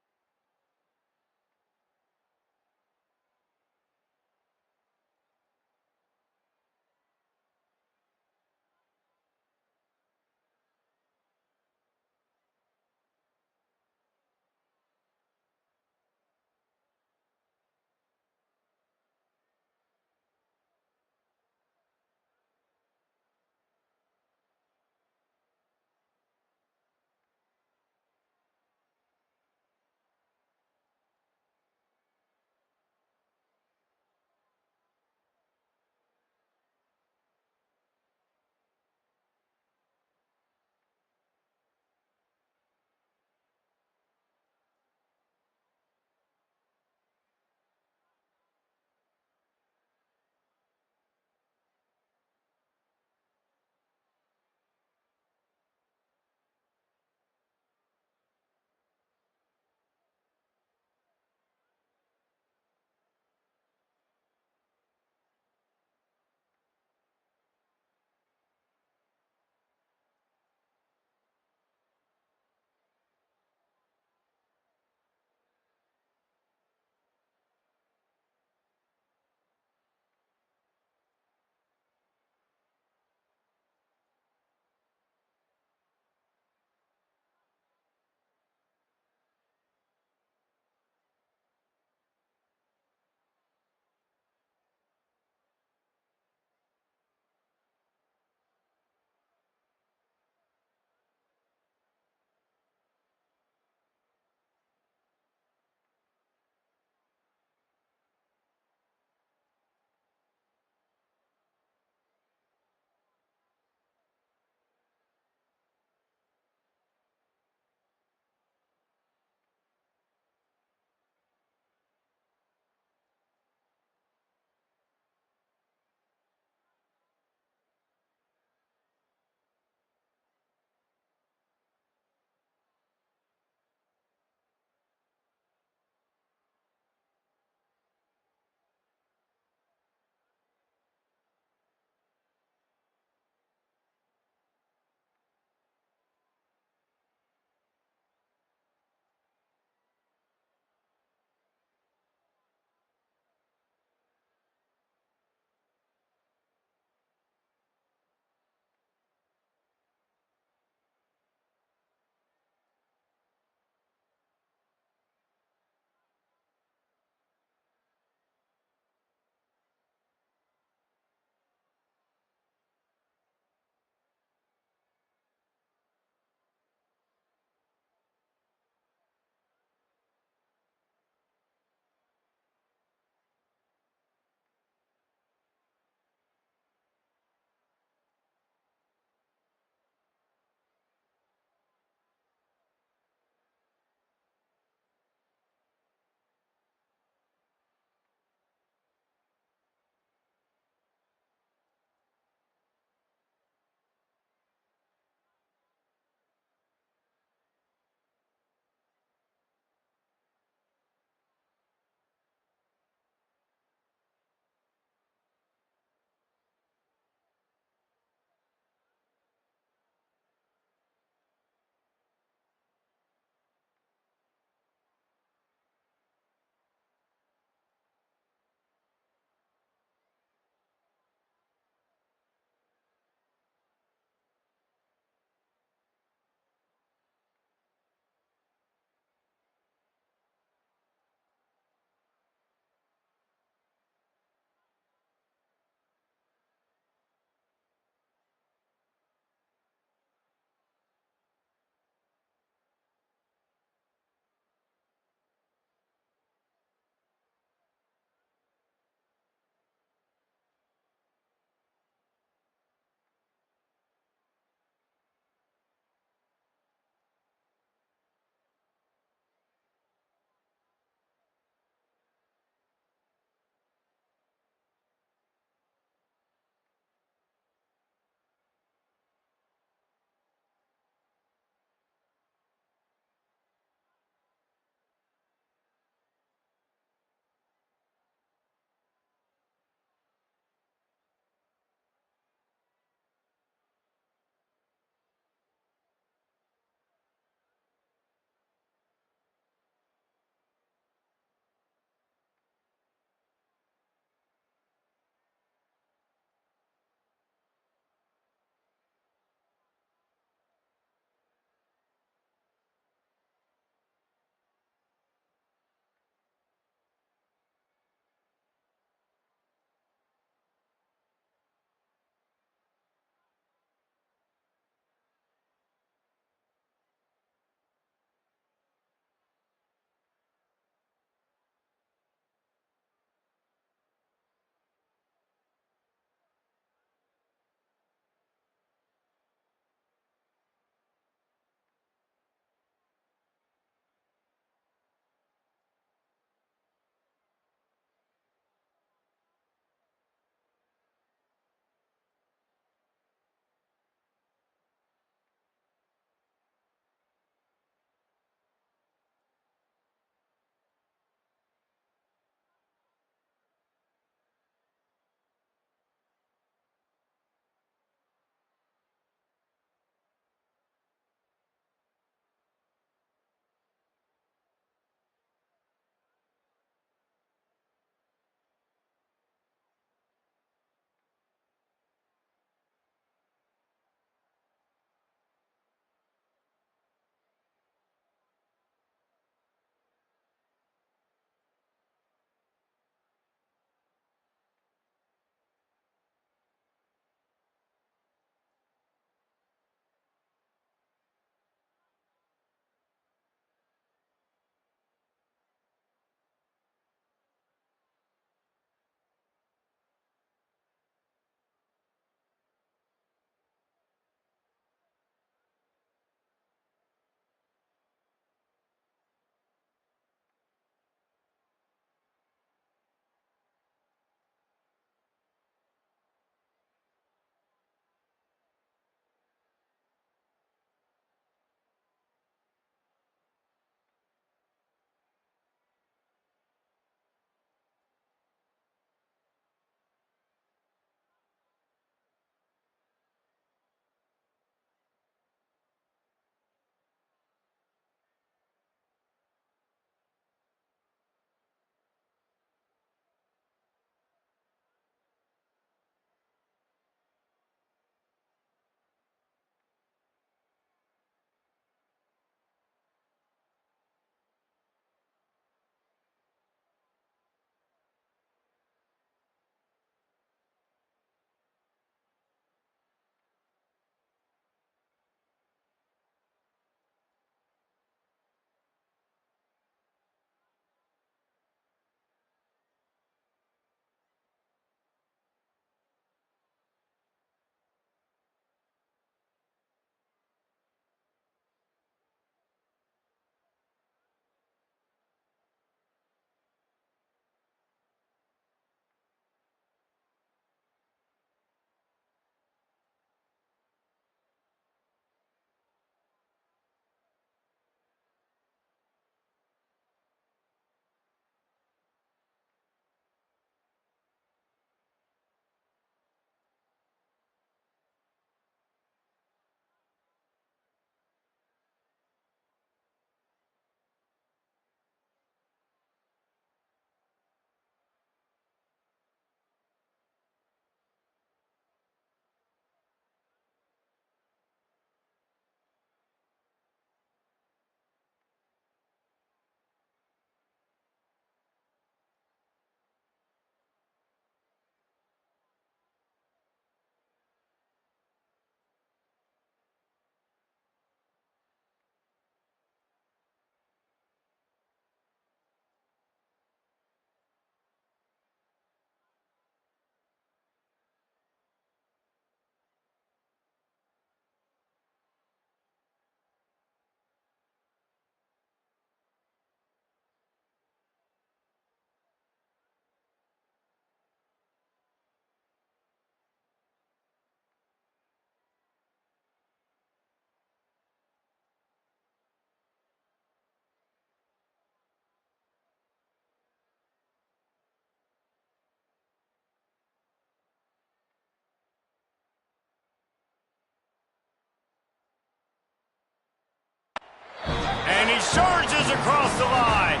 across the line.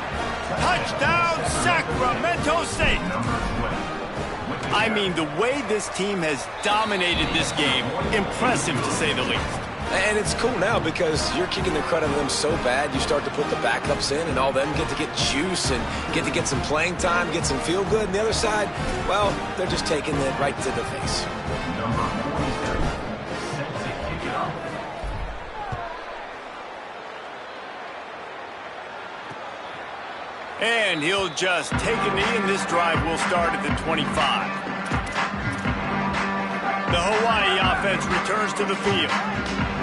Touchdown, Sacramento State. I mean, the way this team has dominated this game, impressive to say the least. And it's cool now because you're kicking the credit of them so bad, you start to put the backups in, and all them get to get juice and get some playing time, get some feel good. And the other side, well, they're just taking it right to the face. Number 47, set to kick it off. And he'll just take a knee, and this drive will start at the 25. The Hawaii offense returns to the field.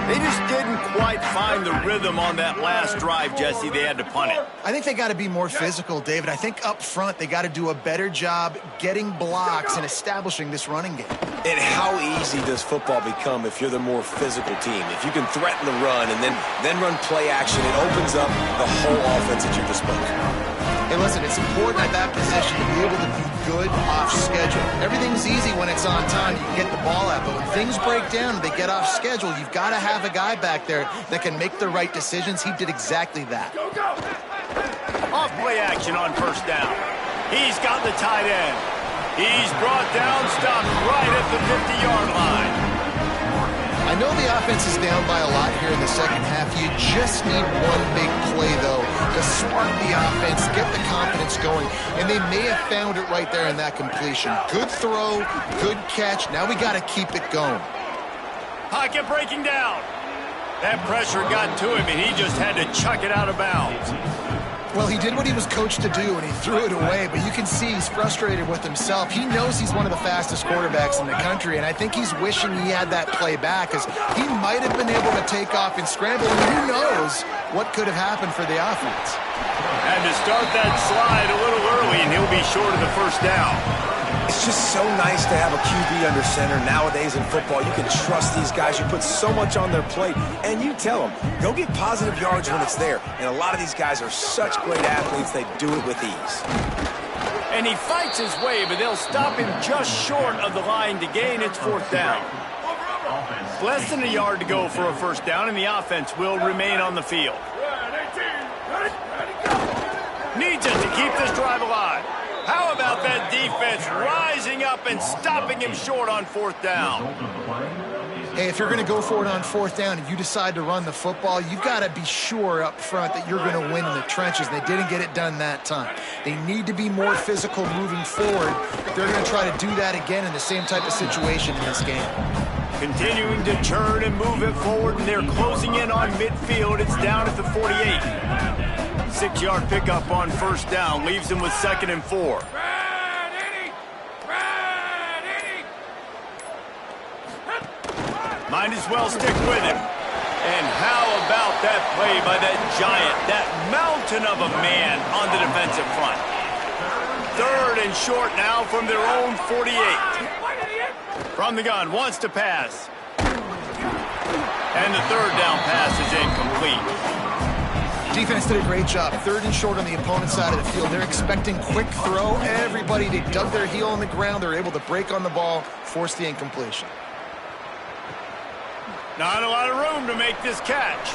They just didn't quite find the rhythm on that last drive, Jesse. They had to punt it. I think they got to be more physical, David. I think up front they got to do a better job getting blocks and establishing this running game. And how easy does football become if you're the more physical team? If you can threaten the run and then run play action, it opens up the whole offense at your disposal. Hey, listen, it's important at that position to be able to be good off schedule. Everything's easy when it's on time. You can get the ball out. But when things break down and they get off schedule, you've got to have a guy back there that can make the right decisions. He did exactly that. Off play action on first down. He's got the tight end. He's brought down, stopped right at the 50-yard line. I know the offense is down by a lot here in the second half. You just need one big play, though, to spark the offense, get the confidence going, and they may have found it right there in that completion. Good throw, good catch. Now we got to keep it going. Pocket breaking down. That pressure got to him, and he just had to chuck it out of bounds. Well, he did what he was coached to do, and he threw it away, but you can see he's frustrated with himself. He knows he's one of the fastest quarterbacks in the country, and I think he's wishing he had that play back, because he might have been able to take off and scramble, and who knows what could have happened for the offense. Had to start that slide a little early, and he'll be short of the first down. It's just so nice to have a QB under center. Nowadays in football, you can trust these guys. You put so much on their plate, and you tell them, go get positive yards when it's there. And a lot of these guys are such great athletes, they do it with ease. And he fights his way, but they'll stop him just short of the line to gain its fourth down. Less than a yard to go for a first down, and the offense will remain on the field. Needs it to keep this drive alive. How about that defense rising up and stopping him short on fourth down? Hey, if you're going to go for it on fourth down and you decide to run the football, you've got to be sure up front that you're going to win in the trenches. They didn't get it done that time. They need to be more physical moving forward. They're going to try to do that again in the same type of situation in this game. Continuing to turn and move it forward, and they're closing in on midfield. It's down at the 48. 6-yard pickup on first down leaves them with 2nd and 4. Might as well stick with him. And how about that play by that giant, that mountain of a man on the defensive front? 3rd and short now from their own 48. From the gun, wants to pass. And the 3rd down pass is incomplete. Defense did a great job. 3rd and short on the opponent's side of the field. They're expecting quick throw. Everybody, they dug their heel on the ground. They're able to break on the ball, force the incompletion. Not a lot of room to make this catch.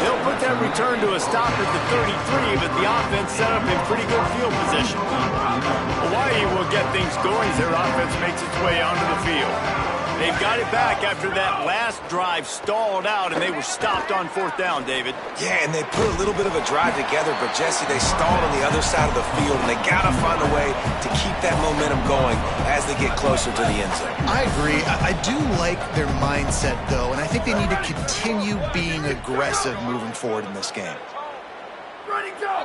They'll put that return to a stop at the 33, but the offense set up in pretty good field position. Hawaii will get things going as their offense makes its way onto the field. They've got it back after that last drive stalled out, and they were stopped on fourth down, David. Yeah, and they put a little bit of a drive together, but, Jesse, they stalled on the other side of the field, and they got to find a way to keep that momentum going as they get closer to the end zone. I agree. I do like their mindset, though, and I think they need to continue being aggressive moving forward in this game. Ready, go!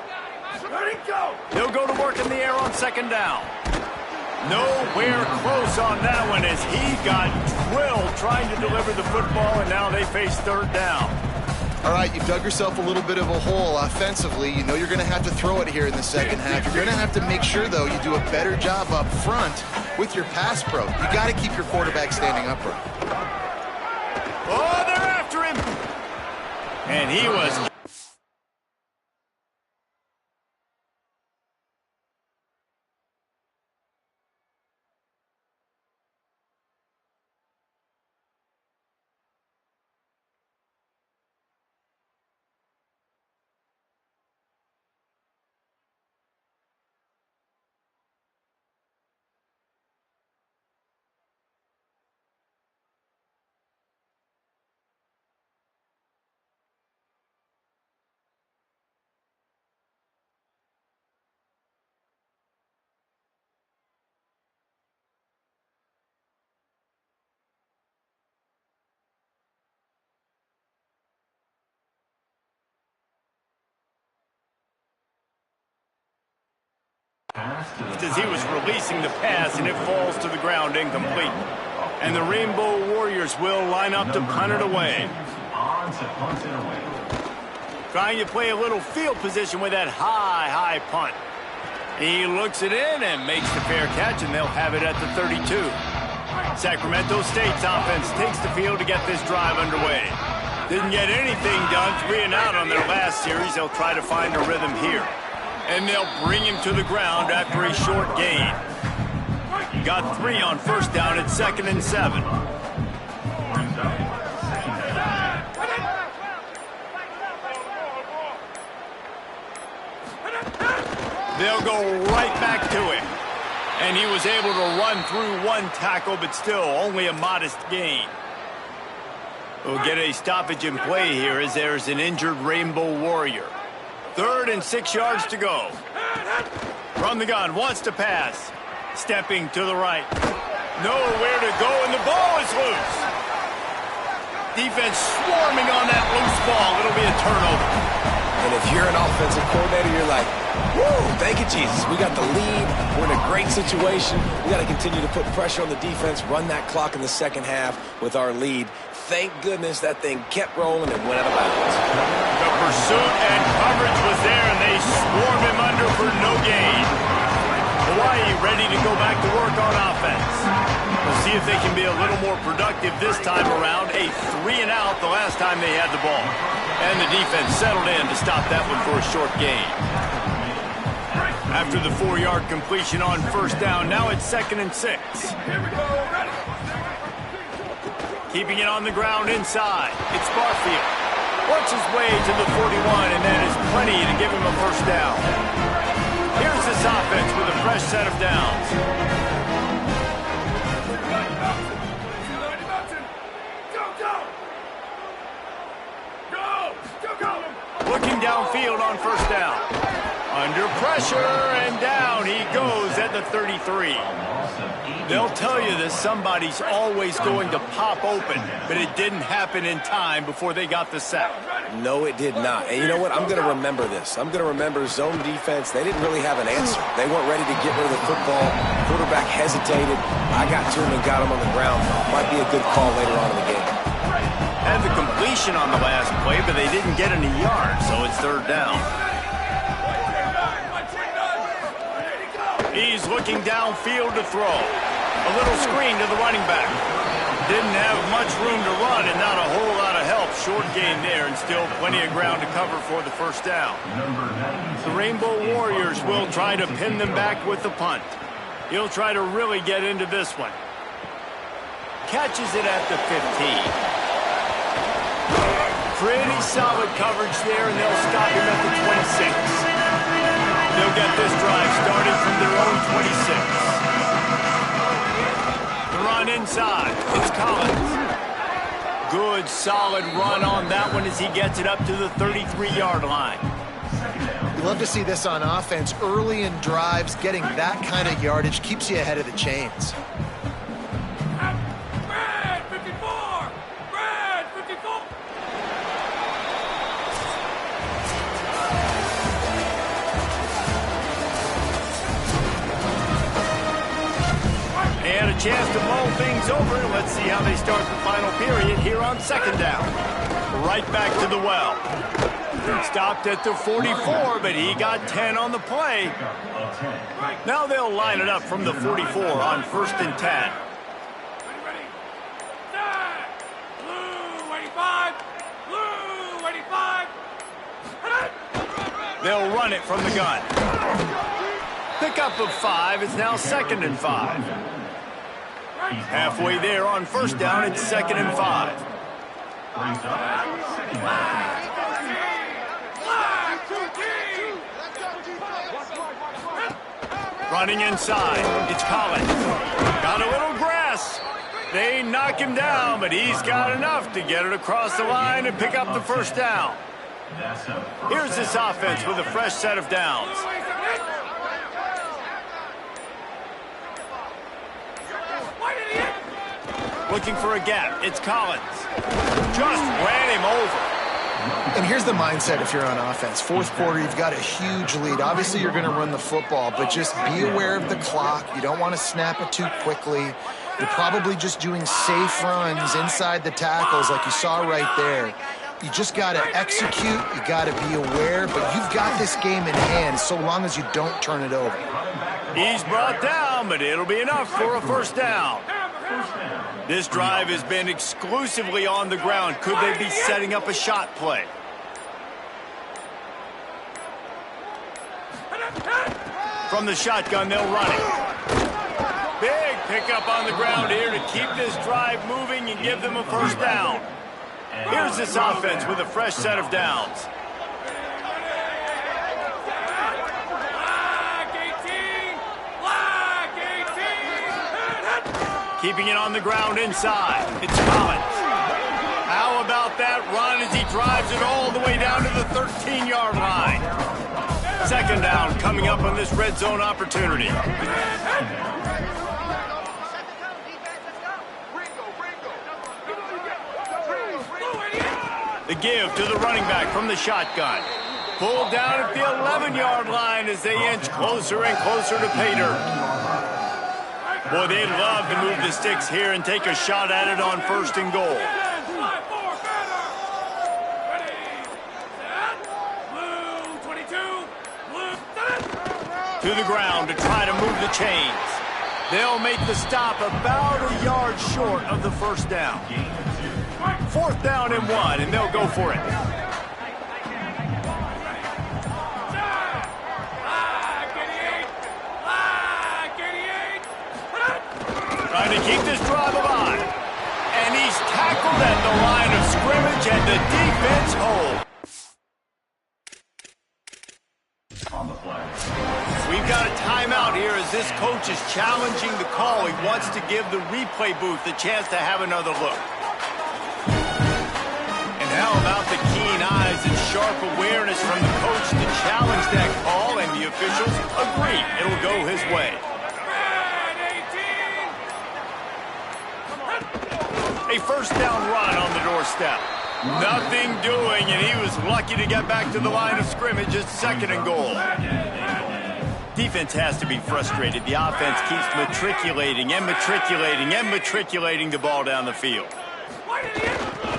Ready, go! They'll go to work in the air on 2nd down. Nowhere close on that one as he got drilled trying to deliver the football, and now they face 3rd down. All right, you've dug yourself a little bit of a hole offensively. You know you're going to have to throw it here in the second half. You're going to have to make sure, though, you do a better job up front with your pass pro. You got to keep your quarterback standing upright. Oh, they're after him. And he was Just as he was releasing the pass, and it falls to the ground incomplete. And the Rainbow Warriors will line up to punt it away. Trying to play a little field position with that high punt. He looks it in and makes the fair catch, and they'll have it at the 32. Sacramento State's offense takes the field to get this drive underway. Didn't get anything done, 3 and out on their last series. They'll try to find a rhythm here. And they'll bring him to the ground after a short gain. Got 3 on first down at 2nd and 7. They'll go right back to him. And he was able to run through 1 tackle, but still only a modest gain. We'll get a stoppage in play here as there's an injured Rainbow Warrior. 3rd and 6 yards to go. From the gun, wants to pass. Stepping to the right. Nowhere to go, and the ball is loose. Defense swarming on that loose ball. It'll be a turnover. And if you're an offensive coordinator, you're like, woo, thank you, Jesus. We got the lead. We're in a great situation. We got to continue to put pressure on the defense, run that clock in the second half with our lead. Thank goodness that thing kept rolling and went out of bounds. The pursuit and coverage was there, and they swarm him under for no gain. Hawaii ready to go back to work on offense. We'll see if they can be a little more productive this time around. A 3 and out the last time they had the ball. And the defense settled in to stop that one for a short gain. After the 4-yard completion on first down, now it's 2nd and 6. Keeping it on the ground inside. It's Barfield. Works his way to the 41, and that is plenty to give him a first down. Here's this offense with a fresh set of downs. Looking downfield on first down. Under pressure, and down he goes at the 33. They'll tell you that somebody's always going to pop open, but it didn't happen in time before they got the sack. No, it did not. And you know what? I'm going to remember this. I'm going to remember zone defense. They didn't really have an answer. They weren't ready to get rid of the football. Quarterback hesitated. I got to him and got him on the ground. Might be a good call later on in the game. Had the completion on the last play, but they didn't get any yards, so it's 3rd down. He's looking downfield to throw. A little screen to the running back. Didn't have much room to run and not a whole lot of help. Short gain there and still plenty of ground to cover for the first down. The Rainbow Warriors will try to pin them back with the punt. He'll try to really get into this one. Catches it at the 15. Pretty solid coverage there, and they'll stop him at the 26. They'll get this drive started from their own 26. The run inside. It's Collins. Good, solid run on that one as he gets it up to the 33-yard line. You love to see this on offense. Early in drives, getting that kind of yardage keeps you ahead of the chains. And a chance to mull things over. Let's see how they start the final period here on 2nd down. Right back to the well. Stopped at the 44, but he got 10 on the play. Now they'll line it up from the 44 on 1st and 10. They'll run it from the gun. Pickup of 5. It's now 2nd and 5. Halfway there on first down, it's 2nd and 5. Running inside, it's Collins. Got a little grass. They knock him down, but he's got enough to get it across the line and pick up the first down. Here's this offense with a fresh set of downs. Looking for a gap. It's Collins. Just ran him over. And here's the mindset if you're on offense. Fourth quarter, you've got a huge lead. Obviously, you're going to run the football, but just be aware of the clock. You don't want to snap it too quickly. You're probably just doing safe runs inside the tackles like you saw right there. You just got to execute. You got to be aware, but you've got this game in hand so long as you don't turn it over. He's brought down, but it'll be enough for a first down. This drive has been exclusively on the ground. Could they be setting up a shot play? From the shotgun, they'll run it. Big pickup on the ground here to keep this drive moving and give them a first down. Here's this offense with a fresh set of downs. Keeping it on the ground inside. It's Collins. How about that run as he drives it all the way down to the 13-yard line? Second down coming up on this red zone opportunity. The give to the running back from the shotgun. Pulled down at the 11-yard line as they inch closer and closer to pay dirt. Boy, they'd love to move the sticks here and take a shot at it on first and goal. To the ground to try to move the chains. They'll make the stop about a yard short of the first down. Fourth down and 1, and they'll go for it. Trying to keep this drive alive. And he's tackled at the line of scrimmage, and the defense holds. We've got a timeout here as this coach is challenging the call. He wants to give the replay booth a chance to have another look. And how about the keen eyes and sharp awareness from the coach to challenge that call, and the officials agree it'll go his way. A first down run on the doorstep. Nothing doing, and he was lucky to get back to the line of scrimmage at second and goal. Defense has to be frustrated. The offense keeps matriculating and matriculating and matriculating the ball down the field.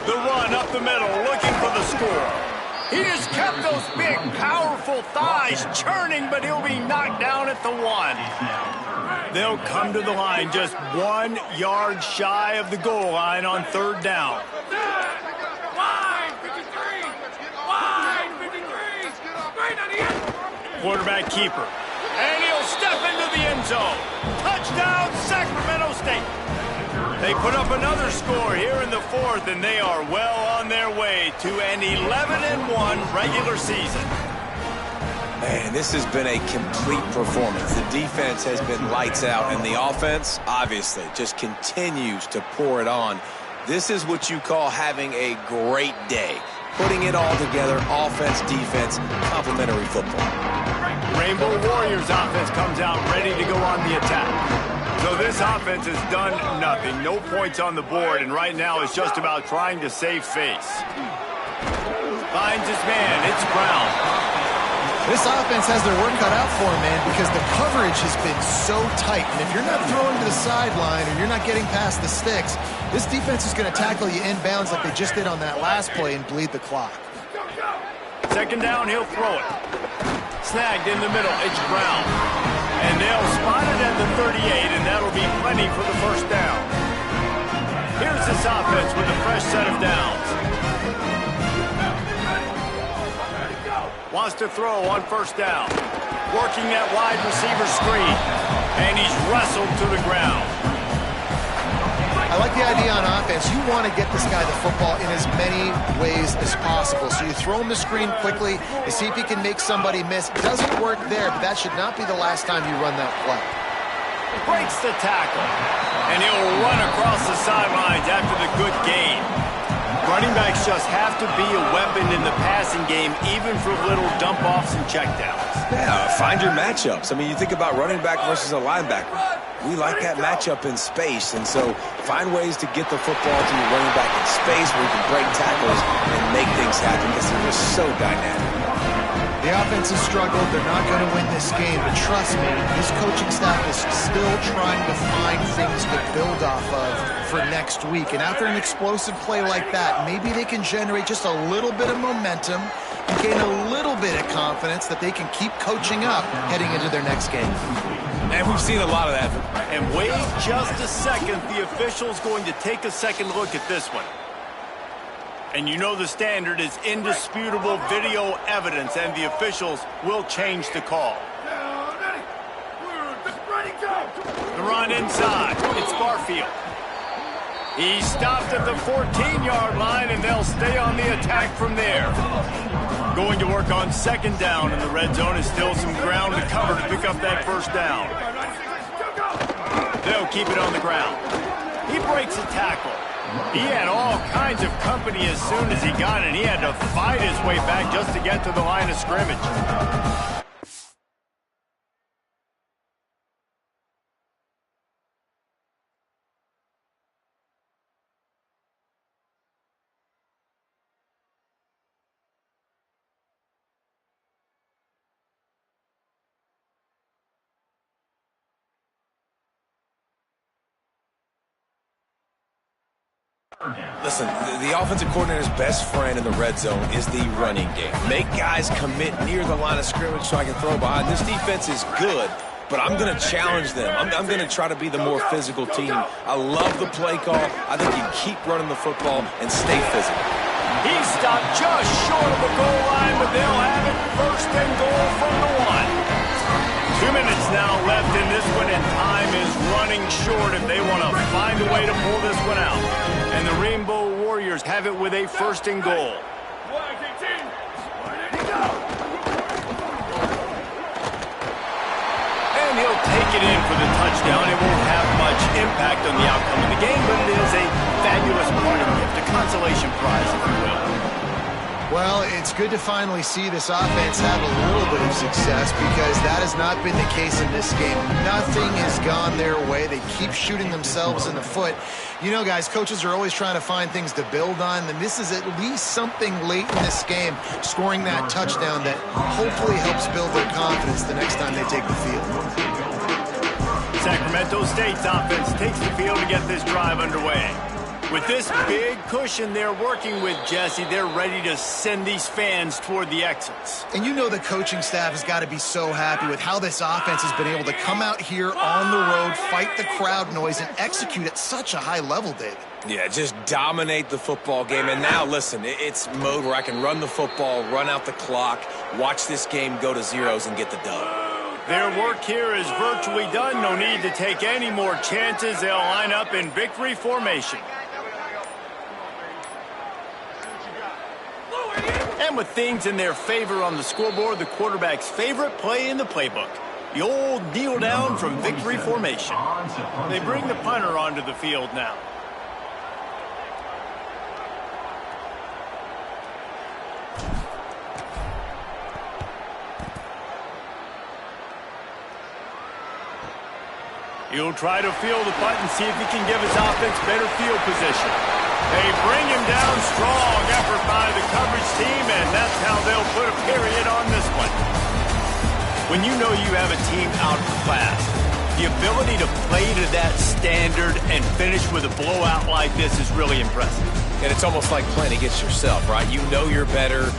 The run up the middle, looking for the score. He just kept those big, powerful thighs churning, but he'll be knocked down at the 1. They'll come to the line just 1 yard shy of the goal line on third down. Quarterback keeper. And he'll step into the end zone. Touchdown, Sacramento State. They put up another score here in the fourth, and they are well on their way to an 11-1 regular season. Man, this has been a complete performance. The defense has been lights out, and the offense, obviously, just continues to pour it on. This is what you call having a great day. Putting it all together, offense, defense, complementary football. Rainbow Warriors offense comes out ready to go on the attack. So this offense has done nothing. No points on the board, and right now it's just about trying to save face. Finds his man. It's Brown. This offense has their work cut out for them, man, because the coverage has been so tight. And if you're not throwing to the sideline or you're not getting past the sticks, this defense is going to tackle you inbounds like they just did on that last play and bleed the clock. Second down, he'll throw it. Snagged in the middle, it's Brown. And they'll spot it at the 38, and that'll be plenty for the first down. Here's this offense with a fresh set of downs. Wants to throw on first down. Working that wide receiver screen. And he's wrestled to the ground. I like the idea on offense. You want to get this guy the football in as many ways as possible. So you throw him the screen quickly to see if he can make somebody miss. It doesn't work there, but that should not be the last time you run that play. Breaks the tackle. And he'll run across the sidelines after the good gain. Running backs just have to be a weapon in the passing game, even for little dump-offs and checkdowns. Yeah, find your matchups. I mean, you think about running back versus a linebacker. we like that matchup in space. And so find ways to get the football to your running back in space where you can break tackles and make things happen because they're just so dynamic. The offense has struggled. They're not going to win this game, but trust me, this coaching staff is still trying to find things to build off of for next week. And after an explosive play like that, maybe they can generate just a little bit of momentum and gain a little bit of confidence that they can keep coaching up heading into their next game. And we've seen a lot of that. And wait just a second. The official's going to take a second look at this one. And you know the standard is indisputable video evidence, and the officials will change the call. The run inside. It's Barfield. He stopped at the 14-yard line, and they'll stay on the attack from there. Going to work on second down, and the red zone is still some ground to cover to pick up that first down. They'll keep it on the ground. He breaks a tackle. He had all kinds of company as soon as he got it. He had to fight his way back just to get to the line of scrimmage. Listen, the offensive coordinator's best friend in the red zone is the running game. Make guys commit near the line of scrimmage so I can throw behind. This defense is good, but I'm going to challenge them. I'm going to try to be the more physical team. I love the play call. I think you keep running the football and stay physical. He stopped just short of the goal line, but they'll have it first and goal from the 1. 2 minutes now left in this one, and time is running short if they want to find a way to pull this one out. And the Rainbow Warriors have it with a first and goal. And he'll take it in for the touchdown. It won't have much impact on the outcome of the game, but it is a fabulous parting gift, a consolation prize, if you will. Well, it's good to finally see this offense have a little bit of success because that has not been the case in this game. Nothing has gone their way. They keep shooting themselves in the foot. You know, guys, coaches are always trying to find things to build on, and this is at least something late in this game, scoring that touchdown that hopefully helps build their confidence the next time they take the field. Sacramento State's offense takes the field to get this drive underway. With this big cushion they're working with, Jesse, they're ready to send these fans toward the exits. And you know the coaching staff has got to be so happy with how this offense has been able to come out here on the road, fight the crowd noise, and execute at such a high level, David. Yeah, just dominate the football game. And now, listen, it's mode where I can run the football, run out the clock, watch this game go to zeros and get the dub. Their work here is virtually done. No need to take any more chances. They'll line up in victory formation. And with things in their favor on the scoreboard, the quarterback's favorite play in the playbook, the old kneel down from victory formation. They bring the punter onto the field now. He'll try to field the punt and see if he can give his offense better field position. They bring him down. Strong effort by the coverage team, and that's how they'll put a period on this one. When you know you have a team outclassed, the ability to play to that standard and finish with a blowout like this is really impressive. And it's almost like playing against yourself, right? You know you're better.